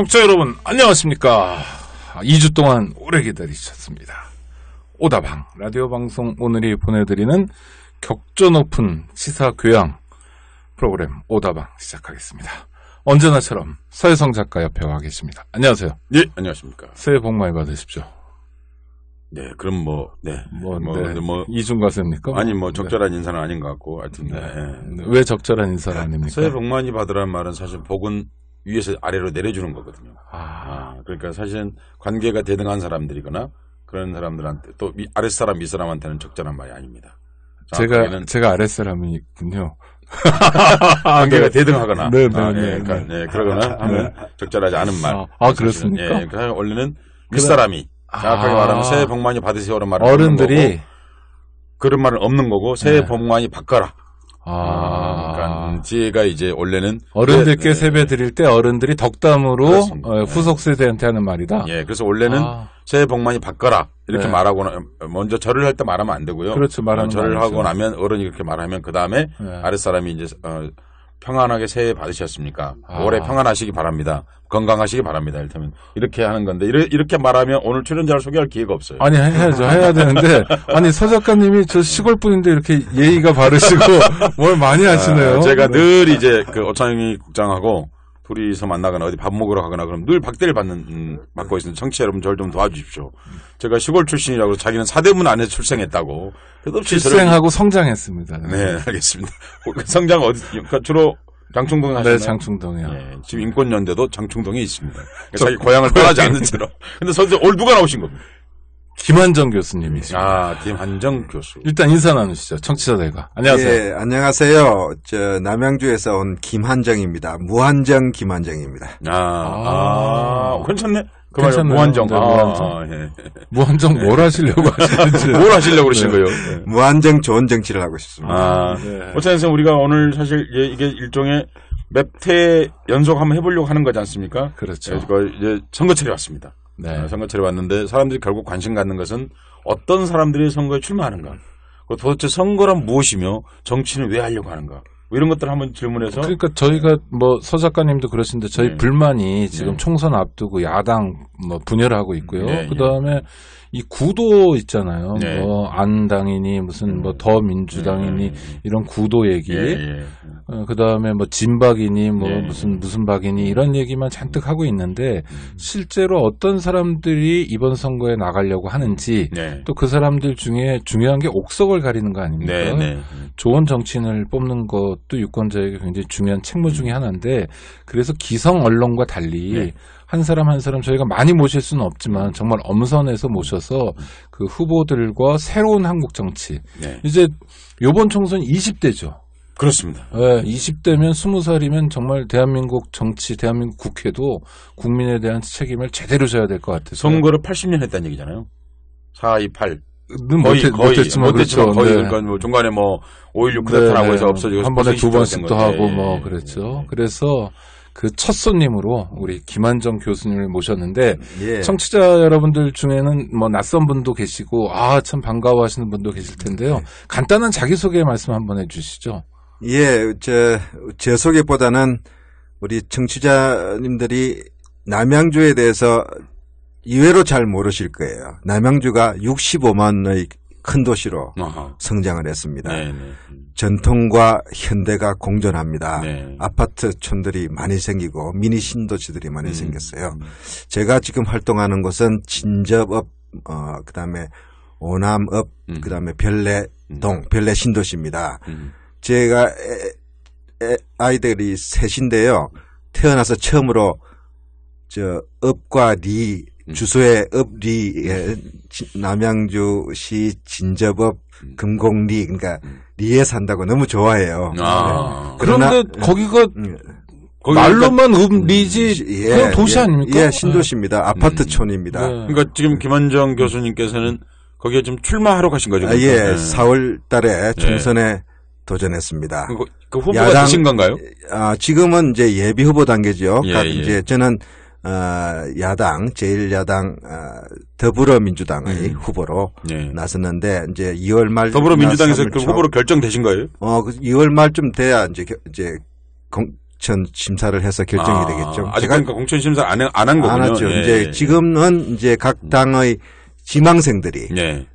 청취자 여러분 안녕하십니까. 2주 동안 오래 기다리셨습니다. 오다방 라디오 방송 오늘이 보내드리는 격조 높은 시사 교양 프로그램 오다방 시작하겠습니다. 언제나처럼 서혜성 작가 옆에 와 계십니다. 안녕하세요. 예, 안녕하십니까. 새해 복 많이 받으십시오. 네, 그럼 이중과세입니까? 아니, 적절한 인사는 아닌 것 같고, 하여튼. 네. 왜 적절한 인사를 아닙니까? 새해 복 많이 받으라는 말은 사실 복은 위에서 아래로 내려주는 거거든요. 그러니까 사실은 관계가 대등한 사람들이거나 그런 사람들한테 또 아랫사람, 윗사람한테는 적절한 말이 아닙니다. 제가 아랫사람이군요. 관계가 대등하거나. 그러거나 하면 적절하지 않은 말. 그렇습니까? 예, 그러니까 원래는 윗사람이 정확하게 말하면 새해 복 많이 받으세요라는 말을 어른들이 그런 말은 없는 거고 새해 복 많이 받거라. 그러니까 지혜가 이제 원래는 어른들께 세배 드릴 때 어른들이 덕담으로 후속 세대한테 하는 말이다. 예, 그래서 원래는 새해 복 많이 받거라 이렇게 말하고 먼저 절을 할 때 말하면 안 되고요. 그렇죠, 말하는 절을 하고 나면 어른이 그렇게 말하면 그 다음에 아랫사람이 이제 평안하게 새해 받으셨습니까? 올해 평안하시기 바랍니다. 건강하시기 바랍니다. 이를테면 이렇게 하는 건데 이렇게 말하면 오늘 출연자를 소개할 기회가 없어요. 아니 해야 되는데 아니 서 작가님이 저 시골 분인데 이렇게 예의가 바르시고 뭘 많이 하시네요. 제가 늘 이제 그 오창희 국장하고 둘이서 만나거나 어디 밥 먹으러 가거나 그럼 늘 박대를 받고 있는 청취자 여러분 저를 좀 도와주십시오. 제가 시골 출신이라고 자기는 사대문 안에서 출생했다고. 출생하고 성장했습니다. 네, 알겠습니다. 성장 주로 장충동에 하시나요? 네, 장충동이요. 네, 지금 인권연대도 장충동에 있습니다. 자기 고향을 떠나지 않는 채로. 근데 선생님 오늘 누가 나오신 겁니까? 김한정 교수님이십니다. 김한정 교수. 일단 인사 나누시죠. 청취자들과. 안녕하세요. 예, 안녕하세요. 남양주에서 온 김한정입니다. 무한정 김한정입니다. 괜찮네. 그 말이요. 무한정. 무한정 뭘 하시려고 하시는지. 뭘 하시려고 그러신 거예요? 네. 무한정 좋은 정치를 하고 싶습니다. 오창희 선생님, 우리가 오늘 사실 이게 일종의 몇 회 연속 한번 해보려고 하는 거지 않습니까? 그렇죠. 이제 선거철이 왔습니다. 네. 선거철이 왔는데 사람들이 결국 관심 갖는 것은 어떤 사람들이 선거에 출마하는가. 도대체 선거란 무엇이며 정치는 왜 하려고 하는가. 이런 것들을 한번 질문해서. 그러니까 저희가 서 작가님도 그러신데 저희 불만이 지금 총선 앞두고 야당 분열하고 있고요. 그다음에 이 구도 있잖아요. 안당이니 무슨 더 민주당이니 이런 구도 얘기. 그다음에 진박이니 무슨 박이니 이런 얘기만 잔뜩 하고 있는데 실제로 어떤 사람들이 이번 선거에 나가려고 하는지 또 그 사람들 중에 중요한 게 옥석을 가리는 거 아닙니까? 좋은 정치인을 뽑는 것도 유권자에게 굉장히 중요한 책무 중에 하나인데 그래서 기성 언론과 달리 한 사람 한 사람 저희가 많이 모실 수는 없지만 정말 엄선해서 모셔서 그 후보들과 새로운 한국 정치. 이제 요번 총선 20대죠. 그렇습니다. 20대면 20살이면 정말 대한민국 정치, 대한민국 국회도 국민에 대한 책임을 제대로 져야 될 것 같아서. 선거를 80년 했다는 얘기잖아요. 428. 못했지만 그렇죠. 거의 그러니까 중간에 5.16 쿠데타라고 해서 없어지고 한 번에 2번씩도 하고 그랬죠. 그래서 그 첫 손님으로 우리 김한정 교수님을 모셨는데 청취자 여러분들 중에는 낯선 분도 계시고 참 반가워하시는 분도 계실 텐데요. 간단한 자기소개 말씀 한번 해주시죠. 예, 제 소개보다는 우리 청취자님들이 남양주에 대해서 의외로 잘 모르실 거예요. 남양주가 65만의 큰 도시로 성장을 했습니다. 전통과 현대가 공존합니다. 아파트촌들이 많이 생기고 미니 신도시들이 많이 생겼어요. 제가 지금 활동하는 곳은 진접읍, 그다음에 오남읍, 그다음에 별내 신도시입니다. 제가 아이들이 셋인데요. 태어나서 처음으로 읍과 리 주소의 읍리에 남양주시 진접읍 금곡리 그러니까 리에 산다고 너무 좋아해요. 그런데 거기가 말로만 읍리지 그냥 도시 아닙니까? 신도시입니다. 아파트촌입니다. 그러니까 지금 김한정 교수님께서는 거기에 좀 출마하러 가신 거죠? 4월 달에 총선에 도전했습니다. 그 후보가 되신 건가요? 지금은 이제 예비 후보 단계죠. 이제 저는 야당 제1야당 더불어민주당의 후보로 나섰는데 이제 2월 말 더불어민주당에서 그 후보로 결정되신 거예요? 2월 말쯤 돼야 이제 공천 심사를 해서 결정이 되겠죠. 아직 그러니까 공천 심사 안 한 거군요. 안 하죠. 예, 이제 예. 지금은 이제 각 당의 지망생들이 예.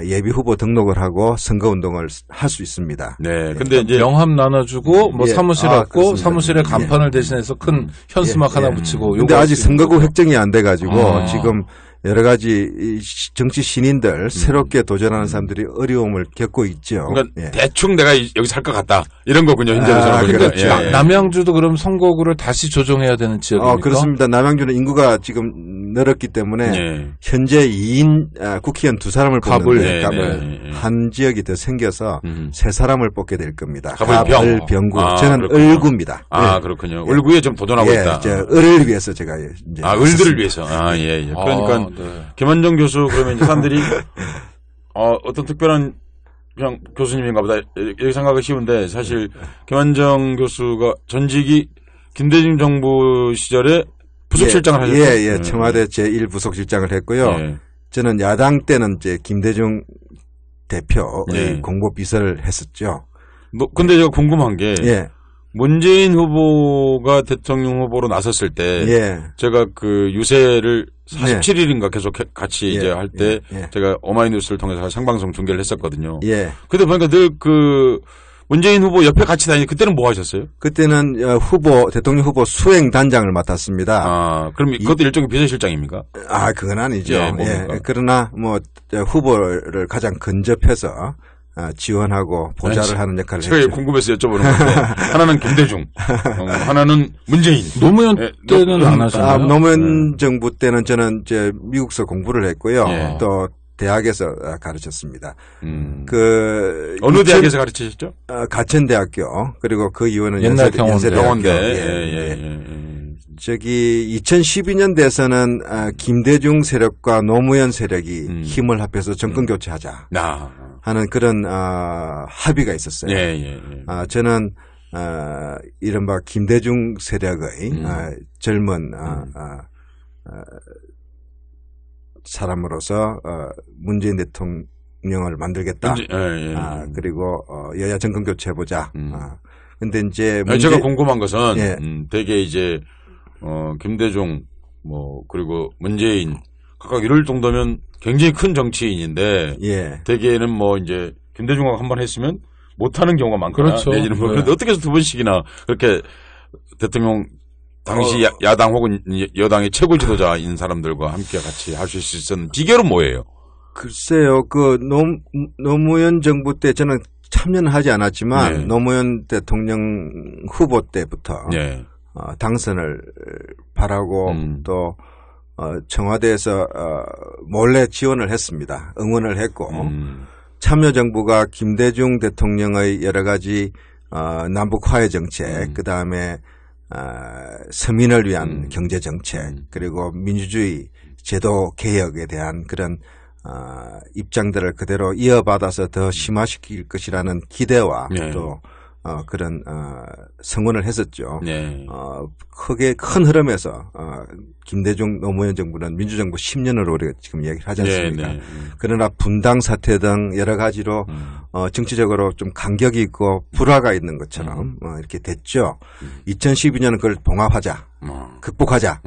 예비 후보 등록을 하고 선거 운동을 할 수 있습니다. 네. 근데 이제 명함 나눠주고 뭐 예. 사무실 왔고 그렇습니다. 사무실에 간판을 대신해서 큰 현수막 하나 붙이고. 근데 아직 선거구 획정이 안 돼가지고 지금 여러 가지 정치 신인들 새롭게 도전하는 사람들이 어려움을 겪고 있죠. 그러니까 대충 내가 여기서 할 것 같다 이런 거군요. 현재로서는 보니까. 그렇죠. 남양주도 그럼 선거구를 다시 조정해야 되는 지역입니까? 그렇습니다. 남양주는 인구가 지금 늘었기 때문에 현재 2인 국회의원 2사람을 뽑는데 한 지역이 더 생겨서 3사람을 뽑게 될 겁니다. 갑을병구. 저는 을구입니다. 그렇군요. 을구에 좀 도전하고 있다. 을을 위해서 제가 이제 을들을 위해서. 예. 그러니까 김원정 교수 그러면 이제 사람들이 어떤 특별한 그냥 교수님인가 보다 이렇게 생각하기 쉬운데 사실 김원정 교수가 전직이 김대중 정부 시절에 부속실장을 하셨죠. 청와대 제1부속실장을 했고요. 저는 야당 때는 이제 김대중 대표의 공보비서를 했었죠. 근데 제가 궁금한 게 문재인 후보가 대통령 후보로 나섰을 때 제가 그 유세를 47일인가 계속 같이 이제 할 때 제가 오마이뉴스를 통해서 생방송 중계를 했었거든요. 근데 보니까 늘 그 문재인 후보 옆에 같이 다니는데 그때는 뭐 하셨어요? 그때는 대통령 후보 수행 단장을 맡았습니다. 그럼 그것도 일종의 비서실장입니까? 그건 아니죠. 그러나 뭐 후보를 가장 근접해서 지원하고 보좌를 하는 역할을 했죠. 제가 궁금해서 여쭤보는 건데 하나는 김대중, 하나는 문재인. 노무현 때는 안 하셨나요? 노무현 정부 때는 저는 이제 미국서 공부를 했고요. 또 대학에서 가르쳤습니다. 어느 대학에서 가르치셨죠? 가천대학교. 그리고 그 이후에는 옛날 병원대. 저기 2012년 대선은 김대중 세력과 노무현 세력이 힘을 합해서 정권 교체하자 하는 그런 합의가 있었어요. 저는 이른바 김대중 세력의 젊은 사람으로서 문재인 대통령을 만들겠다. 그리고 여야 정권 교체해보자. 근데 이제 제가 궁금한 것은 되게 이제 김대중 그리고 문재인 각각 이럴 정도면 굉장히 큰 정치인인데 대개는 뭐 이제 김대중하고 한 번 했으면 못하는 경우가 많거나 그렇죠. 내지는 그런데 어떻게 해서 두 번씩이나 그렇게 대통령 당시 야당 혹은 여당의 최고 지도자인 사람들과 함께 같이 하실 수 있었는 비결은 뭐예요? 글쎄요, 노무현 정부 때 저는 참여는 하지 않았지만 노무현 대통령 후보 때부터 당선을 바라고 또 청와대에서 몰래 지원을 했습니다. 응원을 했고 참여정부가 김대중 대통령의 여러 가지 남북 화해 정책, 그 다음에 서민을 위한 경제 정책, 그리고 민주주의 제도 개혁에 대한 그런 입장들을 그대로 이어받아서 더 심화시킬 것이라는 기대와 또 그런 성원을 했었죠. 크게 큰 흐름에서 김대중 노무현 정부는 민주정부 10년을 우리가 지금 얘기를 하지 않습니까? 그러나 분당 사태 등 여러 가지로 정치적으로 좀 간격이 있고 불화가 있는 것처럼 이렇게 됐죠. 2012년은 그걸 봉합하자, 극복하자,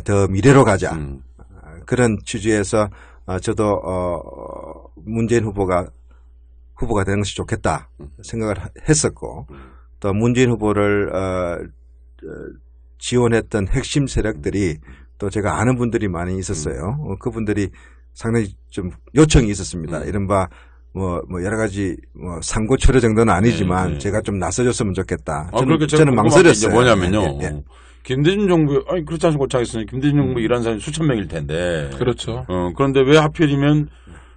더 미래로 가자. 그런 취지에서 저도 문재인 후보가 되는 것이 좋겠다 생각을 했었고 또 문재인 후보를 지원했던 핵심 세력들이 또 제가 아는 분들이 많이 있었어요. 그분들이 상당히 좀 요청이 있었습니다. 이른바 뭐 여러 가지 상고 초려 정도는 아니지만 제가 좀 나서줬으면 좋겠다. 저는 망설였어요. 뭐냐면요. 김대중 정부 그렇지 않고 고창했으니 김대중 정부 일하는 사람이 수천 명일 텐데. 그렇죠. 그런데 왜 하필이면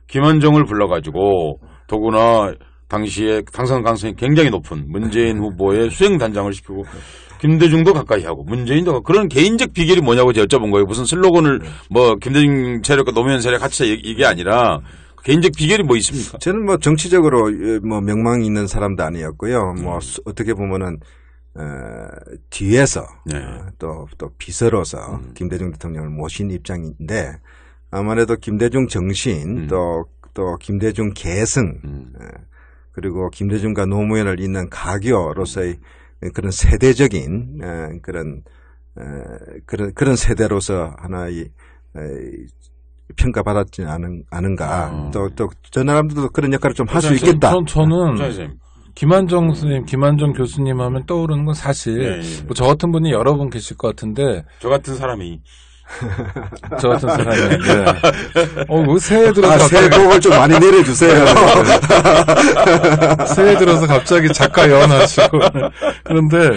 김원정을 불러가지고 더구나 당시에 당선 가능성이 굉장히 높은 문재인 후보의 수행단장을 시키고 김대중도 가까이 하고 문재인도 그런 개인적 비결이 뭐냐고 여쭤본 거예요. 무슨 슬로건을 김대중 세력과 노무현 세력 같이 이게 아니라 개인적 비결이 뭐 있습니까? 저는 정치적으로 명망이 있는 사람도 아니었고요. 어떻게 보면은 뒤에서 또 비서로서 김대중 대통령을 모신 입장인데 아무래도 김대중 정신 또 김대중 계승 그리고 김대중과 노무현을 잇는 가교로서의 그런 세대적인 그런 세대로서 하나의 평가받았지 않은가. 또 저 사람들도 그런 역할을 좀 할 수 있겠다. 저는 김한정 선생님, 김한정 교수님 하면 떠오르는 건 사실 뭐 저 같은 분이 여러 분 계실 것 같은데 저 같은 사람이 저 같은 사람이 새해 들어서 새해 복을 좀 많이 내려주세요. 새해 들어서 갑자기 작가 연하시고 그런데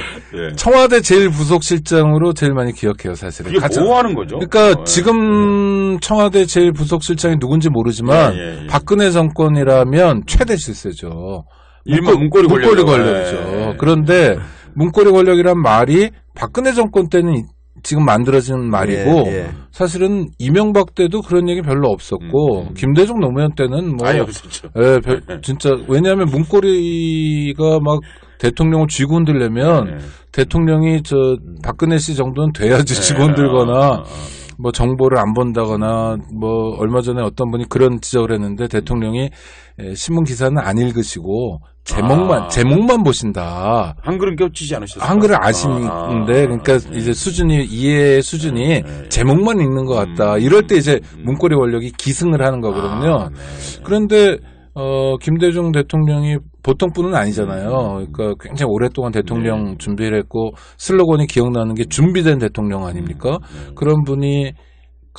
청와대 제1부속실장으로 제일 많이 기억해요, 사실은. 이게 뭐 하는 거죠? 그러니까 지금 청와대 제1부속실장이 누군지 모르지만 박근혜 정권이라면 최대 실세죠. 문고리 권력이죠. 그런데 문고리 권력이란 말이 박근혜 정권 때는 지금 만들어진 말이고 사실은 이명박 때도 그런 얘기 별로 없었고 김대중 노무현 때는 뭐 아예 없었죠. 진짜 왜냐하면 문고리가 막 대통령을 쥐고 흔들려면 대통령이 박근혜 씨 정도는 돼야지 쥐고 흔들거나 뭐 정보를 안 본다거나 뭐 얼마 전에 어떤 분이 그런 지적을 했는데 대통령이 신문 기사는 안 읽으시고 제목만 보신다. 한글은 겹치지 않으셨어요? 한글을 아시는데 그러니까 이제 이해 수준이 제목만 읽는 것 같다. 이럴 때 이제 문고리 권력이 기승을 하는 거거든요. 그런데 김대중 대통령이 보통 분은 아니잖아요. 그러니까 굉장히 오랫동안 대통령 준비를 했고 슬로건이 기억나는 게 준비된 대통령 아닙니까? 그런 분이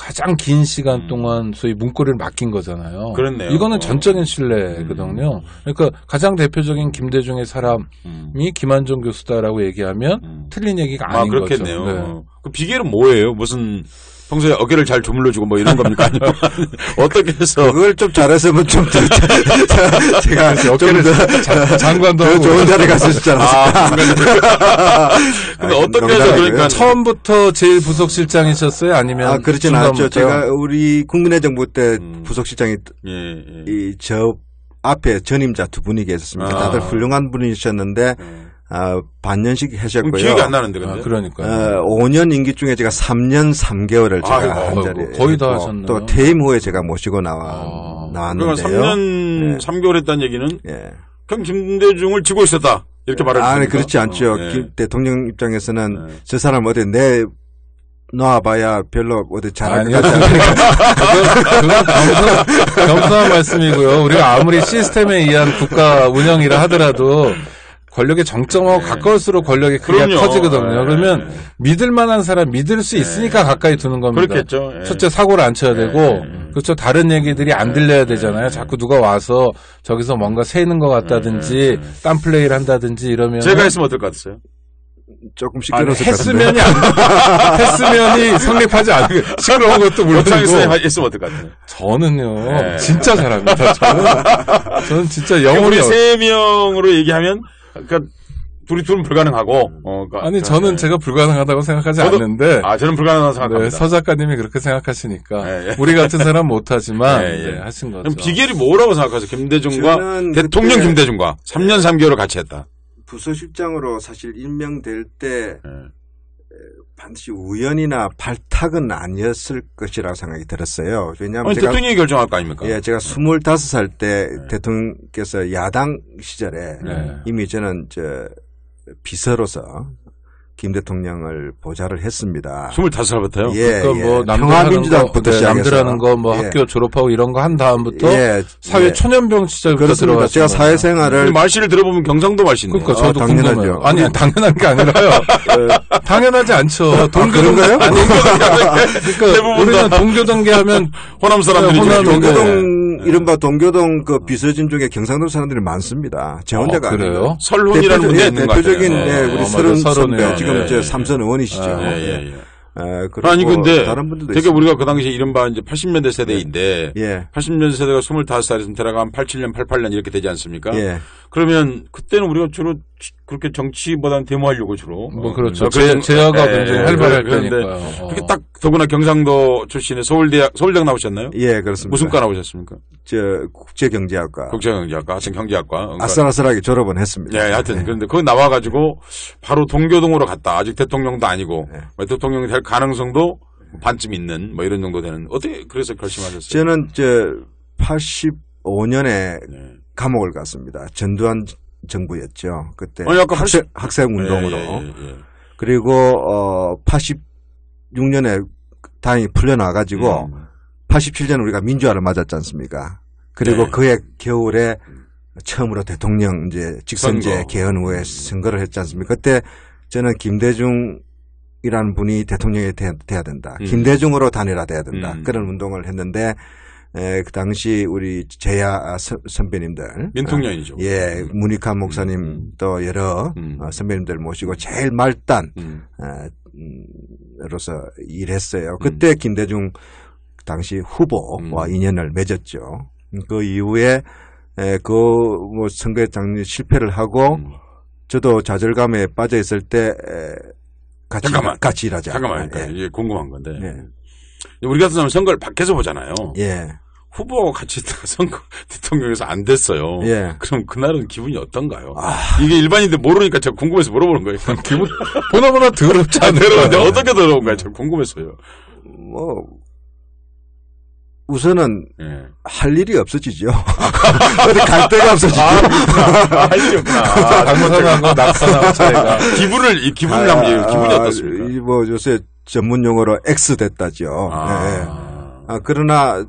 가장 긴 시간 동안 소위 문고리를 맡긴 거잖아요. 그렇네요. 이거는 전적인 신뢰거든요. 그러니까 가장 대표적인 김대중의 사람이 김한정 교수다라고 얘기하면 틀린 얘기가 아닌 그렇겠네요. 거죠. 네. 그 비결은 뭐예요? 무슨 평소에 어깨를 잘 주물러주고 뭐 이런 겁니까? 아니면 어떻게 해서 그걸 좀 잘했으면 좀 제가 어깨를 장관도 하고 좋은 자리 갔었지 않았을까? 근데 어떻게 해서 그러니까 처음부터 제일 부속실장이셨어요? 아니면 그렇진 않죠. 제가 우리 국민의 정부 때 부속실장이 저 앞에 전임자 두 분이 계셨습니다. 다들 훌륭한 분이셨는데 반년씩 하셨고요. 기억이 안 나는데, 근데. 그러니까요. 5년 임기 중에 제가 3년 3개월을 제가 한 자리에. 거의 다 하셨네요. 또 퇴임 후에 제가 모시고 나왔는데요. 그러니까 3년 3개월 했다는 얘기는 그냥 김대중을 쥐고 있었다. 이렇게 말하는 거죠. 그렇지 않죠. 김 대통령 입장에서는 저 사람 어디 놔봐야 별로 어디 잘할 것 같지 않으니까. 그건 겸손한 말씀이고요. 우리가 아무리 시스템에 의한 국가 운영이라 하더라도 권력의 정점하고 가까울수록 권력이 크게 커지거든요. 그러면 믿을 만한 사람 믿을 수 있으니까 가까이 두는 겁니다. 그렇겠죠. 첫째 사고를 안 쳐야 되고 그렇죠. 다른 얘기들이 안 들려야 되잖아요. 자꾸 누가 와서 저기서 뭔가 새는 것 같다든지 딴 플레이를 한다든지 이러면 제가 했으면 어떨 것 같으세요? 조금 시끄러웠을 것 같은데. 했으면이 성립하지 않은 시끄러운 것도 물론이고. 했으면 어떨 것 같아요? 저는요. 진짜 잘합니다. 저는 진짜 영혼이. 우리 세 명으로 얘기하면 그러니까 둘은 불가능하고. 아니 저는 제가 불가능하다고 생각하지 않는데. 저는 불가능하다고 생각합니다. 서 작가님이 그렇게 생각하시니까 우리 같은 사람 못하지만 하신 거죠. 그럼 비결이 뭐라고 생각하세요? 김대중과 대통령 김대중과 3년 3개월을 같이 했다. 부서실장으로 사실 임명될 때 반드시 우연이나 발탁은 아니었을 것이라고 생각이 들었어요. 왜냐하면 제가 대통령이 결정할 거 아닙니까? 제가 25살 때 대통령께서 야당 시절에 이미 저는 비서로서 김 대통령을 보좌를 했습니다. 25살부터요? 뭐 평화민주당부터 남들하는 거 뭐 학교 졸업하고 이런 거 한 다음부터 사회 초년병 시절부터 들어갔어요. 제가 사회생활을 말씨를 들어보면 경상도 말씨인데요. 그러니까 저도 당연하죠. 궁금해요. 아니 당연한 게 아니라요. 당연하지 않죠. 그런가요? 그러니까 우리는 동교동계 하면 호남 사람들이 동교동 이른바 동교동 그 비서진 중에 경상도 사람들이 많습니다. 제 혼자가 그래요? 설훈이라는 분이 있는 것 같아요. 대표적인 우리 설훈 선배 지금 삼선 의원이시죠. 아니 근데 다른 분들도 되게 우리가 그 당시 이른바 이제 80년대 세대인데 80년대 세대가 25살이면 대략 87년, 88년 이렇게 되지 않습니까? 그러면 그때는 우리가 주로 그렇게 정치보다는 데모하려고 주로. 뭐 그렇죠. 제야가 굉장히 활발할 때니까요. 그렇게 딱 더구나 경상도 출신의 서울대학 나오셨나요? 예, 그렇습니다. 무슨 과 나오셨습니까? 국제경제학과. 하여튼 경제학과. 그러니까 아슬아슬하게 졸업은 했습니다. 하여튼 그런데 거기 나와가지고 바로 동교동으로 갔다. 아직 대통령도 아니고 대통령이 될 가능성도 반쯤 있는 뭐 이런 정도 되는. 어떻게 그래서 결심하셨어요? 저는 85년에 감옥을 갔습니다. 전두환 정부였죠. 그때 학생 운동으로. 그리고 86년에 다행히 풀려나가지고 87년에 우리가 민주화를 맞았지 않습니까? 그리고 그해 겨울에 처음으로 대통령 이제 직선제 개헌 후에 선거를 했지 않습니까? 그때 저는 김대중이라는 분이 대통령이 돼야 된다. 김대중으로 단일화돼야 된다. 그런 운동을 했는데 그 당시 우리 제야 선배님들 민통년이죠. 예, 문익환 목사님 또 여러 선배님들 모시고 제일 말단 로서 일했어요. 그때 김대중 당시 후보와 인연을 맺었죠. 그 이후에 뭐 선거에 당연히 실패를 하고 저도 좌절감에 빠져 있을 때 같이 일하자. 잠깐만, 이게 궁금한 건데 우리 같은 사람 선거를 밖에서 보잖아요. 예. 후보하고 같이 있다가 선거 대통령에서 안 됐어요. 예. 그럼 그날은 기분이 어떤가요? 이게 일반인들 모르니까 제가 궁금해서 물어보는 거예요. 기분 보나보나 더럽지 않아요. 어떻게 더러운가요? 제가 궁금했어요. 뭐 우선은 할 일이 없어지죠. 어디 갈 데가 없어지죠. 할 일이 없구나. 잘못하면 거 낙선하고 차이가. 기분을 하면 기분이 어떻습니까? 뭐 요새 전문 용어로 X 됐다죠. 네. 그러나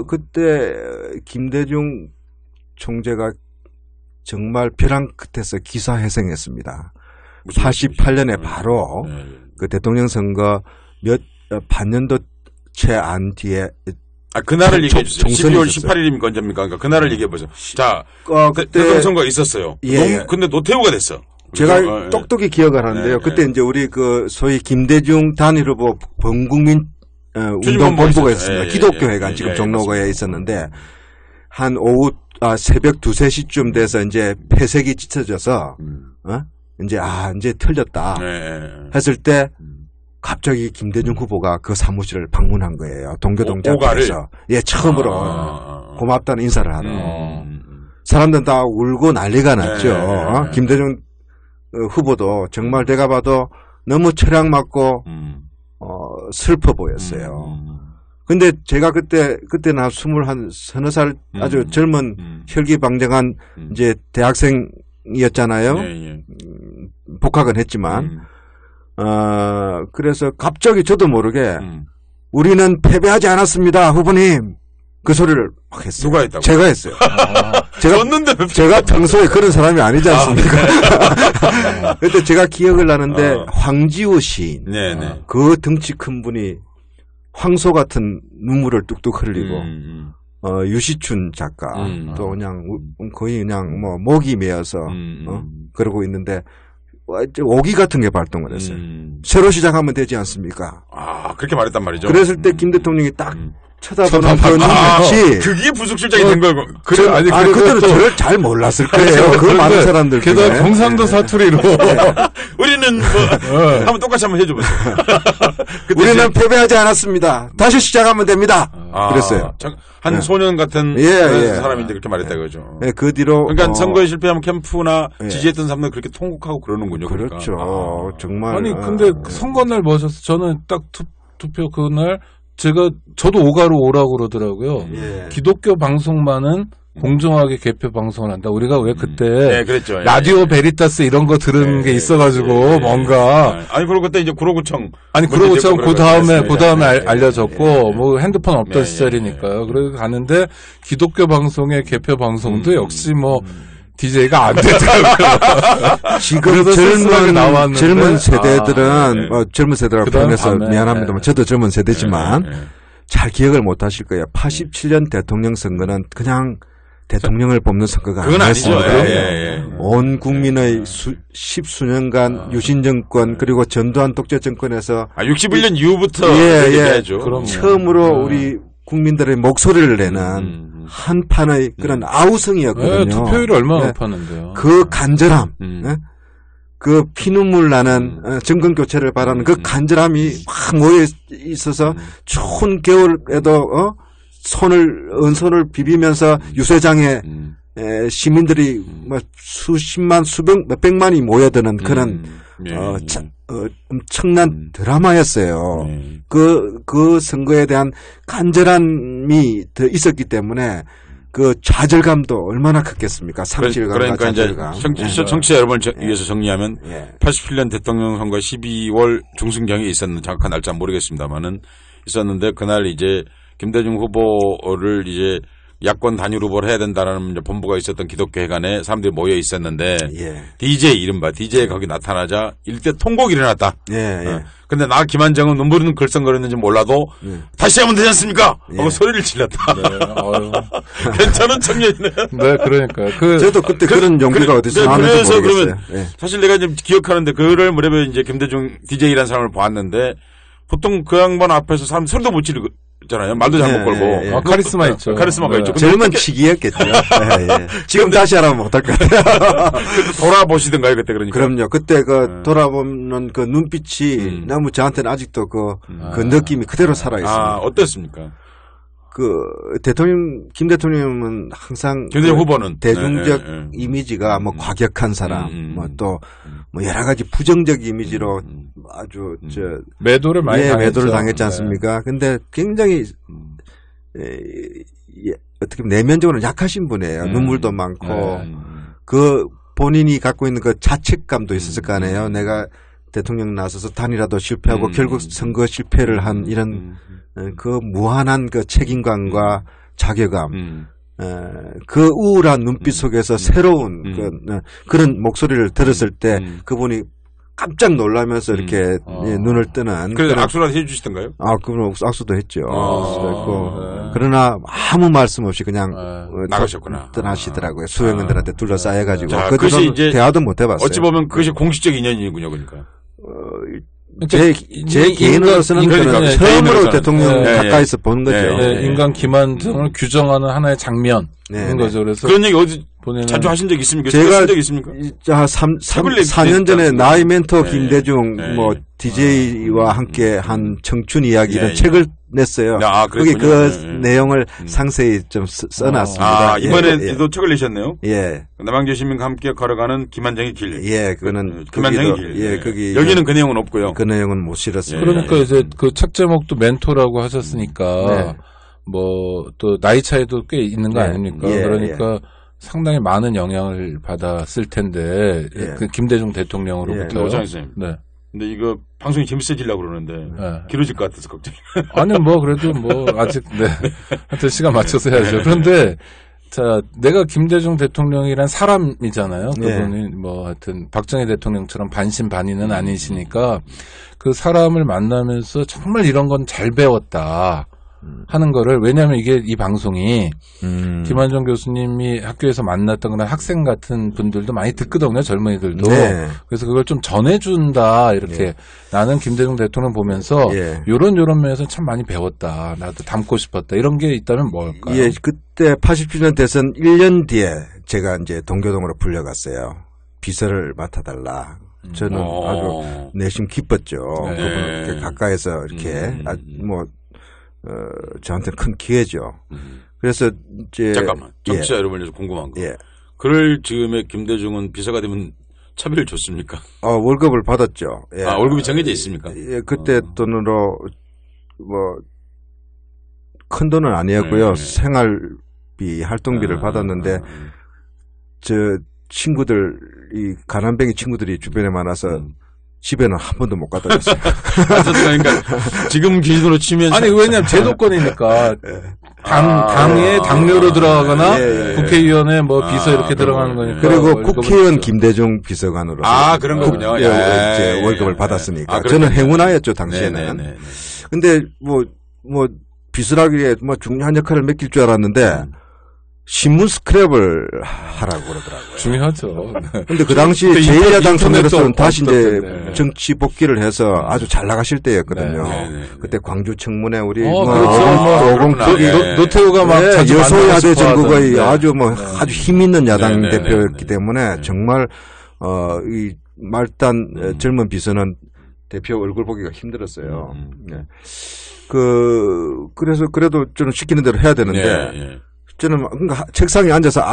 그때 김대중 총재가 정말 벼랑 끝에서 기사회생했습니다. 88년에 바로 그 대통령 선거 반년도 채 안 뒤에 그날을 얘기해 주세요. 12월 18일입니까 언제입니까? 그러니까 그날을 얘기해 보세요. 자, 그때 대통령 선거가 있었어요. 예. 근데 노태우가 됐어. 제가 똑똑히 기억을 하는데요. 그때 이제 우리 그 소위 김대중 단일 후보 범국민 운동본부가 있었습니다. 기독교회가 지금 종로구에 있었는데 한 오후 새벽 2, 3시쯤 돼서 이제 폐색이 짙어져서 이제 틀렸다 했을 때 갑자기 김대중 후보가 그 사무실을 방문한 거예요. 동교동자에서 처음으로 고맙다는 인사를 하러 사람들은 다 울고 난리가 났죠. 김대중 후보도 정말 내가 봐도 너무 철학 맞고 슬퍼 보였어요. 근데 제가 그때는 한 21살 아주 젊은 혈기방정한 이제 대학생이었잖아요. 복학은 했지만 그래서 갑자기 저도 모르게 우리는 패배하지 않았습니다, 후보님. 그 소리를 막 했어요. 누가 했다고? 제가 했어요. 제가 평소에 그런 사람이 아니지 않습니까? 그때 제가 기억을 나는데 황지우 시인, 그 덩치 큰 분이 황소 같은 눈물을 뚝뚝 흘리고 유시춘 작가 또 그냥 거의 그냥 뭐 목이 메어서 그러고 있는데 오기 같은 게 발동을 했어요. 새로 시작하면 되지 않습니까? 그렇게 말했단 말이죠. 그랬을 때 김 대통령이 딱 쳐다보는 그 눈빛이 그게 부속실장이 된 거고. 아니 그때는 저를 잘 몰랐을 거예요. 그 많은 사람들 중에. 게다가 경상도 사투리로 우리는 뭐 한번 똑같이 한번 해줘보세요. 우리는 패배하지 않았습니다. 다시 시작하면 됩니다. 그랬어요. 한 소년 같은 사람인데 그렇게 말했다 그거죠. 그 뒤로 그러니까 선거에 실패하면 캠프나 지지했던 사람들 그렇게 통곡하고 그러는군요. 그렇죠. 그러니까. 정말. 아니 근데 선거날 모셔서 저는 딱 투표 그날 저도 오가로 오라고 그러더라고요. 기독교 방송만은 공정하게 개표 방송을 한다. 우리가 왜 그때 그랬죠. 라디오 베리타스 이런 거 들은 게 있어가지고 뭔가 그리고 그때 이제 구로구청 구로구청 그 다음에 알려졌고 뭐 핸드폰 없던 시절이니까요. 그래서 가는데 기독교 방송의 개표 방송도 역시 뭐 DJ가 안 되더라고요. 지금 젊은 세대들은 젊은 세대라고 표현해서 미안합니다만 저도 젊은 세대지만 잘 기억을 못 하실 거예요. 87년 대통령 선거는 그냥 대통령을 뽑는 선거가 아니었습니다. 온 국민의 십수년간 유신 정권 그리고 전두환 독재 정권에서 61년 이후부터 처음으로 우리 국민들의 목소리를 내는 한판의 그런 아우성이었거든요. 투표율이 얼마나 높았는데요. 그 간절함, 그 피눈물 나는 정권 교체를 바라는 그 간절함이 확 모여 있어서 추운 겨울에도 은손을 비비면서 유세장에 시민들이 수십만 몇백만이 모여드는 그런 엄청난 드라마였어요. 그 선거에 대한 간절함이 더 있었기 때문에 그 좌절감도 얼마나 컸겠습니까? 상실감과 그러니까 좌절감. 이제 청취자 여러분을 위해서 정리하면 87년 대통령 선거 12월 중순경에 있었는 정확한 날짜 모르겠습니다만은 있었는데 그날 이제 김대중 후보를 이제 야권 단일 후보를 해야 된다라는 이제 본부가 있었던 기독교회관에 사람들이 모여 있었는데 DJ 이른바 DJ 거기 나타나자 일대 통곡이 일어났다. 근데 나 김한정은 눈물은 글썽거렸는지 몰라도 다시 하면 되지 않습니까? 하고 소리를 질렀다. 괜찮은 청년이네. 네, 그러니까 저도 그때 그런 용기가 어디서 나왔는지 그래서 모르겠어요. 그러면 사실 내가 좀 기억하는데 그럴 무렵에 이제 김대중 DJ라는 사람을 보았는데 보통 그 양반 앞에서 사람 소리도 못 지르고 있잖아요. 말도 잘 못 걸고. 카리스마 있죠. 카리스마가 있죠. 젊은 치기였겠죠. 지금 다시 하라면 못할 것 같아요. 돌아보시던가요, 그때 그러니까. 그럼요. 그때 그 돌아보는 그 눈빛이 너무 저한테는 아직도 그 느낌이 그대로 살아있습니다. 어땠습니까? 김 대통령은 항상 김대중 후보는 대중적 이미지가 뭐 과격한 사람, 뭐 또 뭐 여러 가지 부정적 이미지로 아주 매도를 많이 당했죠. 매도를 당했지 않습니까? 근데 굉장히 어떻게 보면 내면적으로 약하신 분이에요. 눈물도 많고 그 본인이 갖고 있는 그 자책감도 있었을 거 아니에요. 내가 대통령 나서서 단일화도 실패하고 결국 선거 실패를 한 이런 그 무한한 그 책임감과 자괴감, 그 우울한 눈빛 속에서 새로운 그런 목소리를 들었을 때 그분이 깜짝 놀라면서 이렇게 눈을 뜨는. 그래서 악수라도 해주시던가요? 그럼 악수도 했죠. 악수도 했고. 그러나 아무 말씀 없이 그냥 나가셨구나. 떠나시더라고요. 수행원들한테 둘러싸여가지고. 그것이 이제 대화도 못 해봤어요. 어찌 보면 그것이 공식적 인연이군요, 그러니까. 제 개인으로서는 그러니까 처음으로 대통령 가까이서 보는 거죠. 인간 기만등을 규정하는 하나의 장면 그런 거죠. 그래서 그런 얘기 어디 자주 하신 적 있습니까? 제가 적 있습니까? 4년 전에 나의 멘토 김대중 뭐 DJ와 함께 한 청춘 이야기 이런 책을 냈어요. 거기 그 내용을 상세히 좀 써놨습니다. 이번에도 책을 내셨네요. 예. 남양주 시민과 함께 걸어가는 김한정의 길. 예, 그거는 김한정의 길. 거기 여기는 그 내용은 없고요. 그 내용은 못 실었어요. 그러니까 이제 그 책 제목도 멘토라고 하셨으니까 뭐 또 나이 차이도 꽤 있는 거 아닙니까? 그러니까 상당히 많은 영향을 받았을 텐데 그 김대중 대통령으로부터. 오창희 선생님. 네. 근데 이거 방송이 재밌어지려고 그러는데 길어질 것 같아서 걱정이. 아니 뭐 그래도 뭐 아직 하여튼 시간 맞춰서 해야죠. 그런데 자 내가 김대중 대통령이란 사람이잖아요. 그분이 뭐 하여튼 박정희 대통령처럼 반신반의는 아니시니까 그 사람을 만나면서 정말 이런 건 잘 배웠다. 하는 거를 왜냐하면 이게 이 방송이 김한정 교수님이 학교에서 만났던 그런 학생 같은 분들도 많이 듣거든요. 젊은이들도. 그래서 그걸 좀 전해준다 이렇게 나는 김대중 대통령 보면서 요런 면에서 참 많이 배웠다. 나도 닮고 싶었다. 이런 게 있다면 뭘까요? 예, 그때 87년 대선 1년 뒤에 제가 이제 동교동으로 불려갔어요. 비서를 맡아달라. 저는 아주 내심 기뻤죠. 그분을 이렇게 가까이서 이렇게 저한테는 큰 기회죠. 그래서 이제 잠깐만, 청취자 여러분에서 궁금한 거. 그럴 즈음에 김대중은 비서가 되면 차비를 줬습니까? 월급을 받았죠. 월급이 정해져 있습니까? 그때 돈으로 큰 돈은 아니었고요. 생활비, 활동비를 받았는데 저 친구들 이 가난뱅이 친구들이 주변에 많아서. 집에는 한 번도 못 갖다 줬어요. 그러니까 지금 기준으로 치면 아니 왜냐면 제도권이니까 당에 당료로 들어가거나 국회의원에 뭐 비서 이렇게 들어가는 거니까. 그리고 국회의원 김대중 비서관으로 그런 거군요. 월급을 받았으니까 저는 행운아였죠 당시에는. 근데 뭐 비서라기에 뭐 중요한 역할을 맡길 줄 알았는데. 신문 스크랩을 하라고 그러더라고요. 중요하죠. 근데 그 당시 제1야당 선거로서는 다시 이제 정치 복귀를 해서 아주 잘 나가실 때였거든요. 그때 광주 청문회 우리 노태우가 막 여소야대 전국의 아주 아주 힘 있는 야당 대표였기 때문에 정말 이 말단 젊은 비서는 대표 얼굴 보기가 힘들었어요. 그래서 그래도 좀 시키는 대로 해야 되는데. 저는 그러니까 책상에 앉아서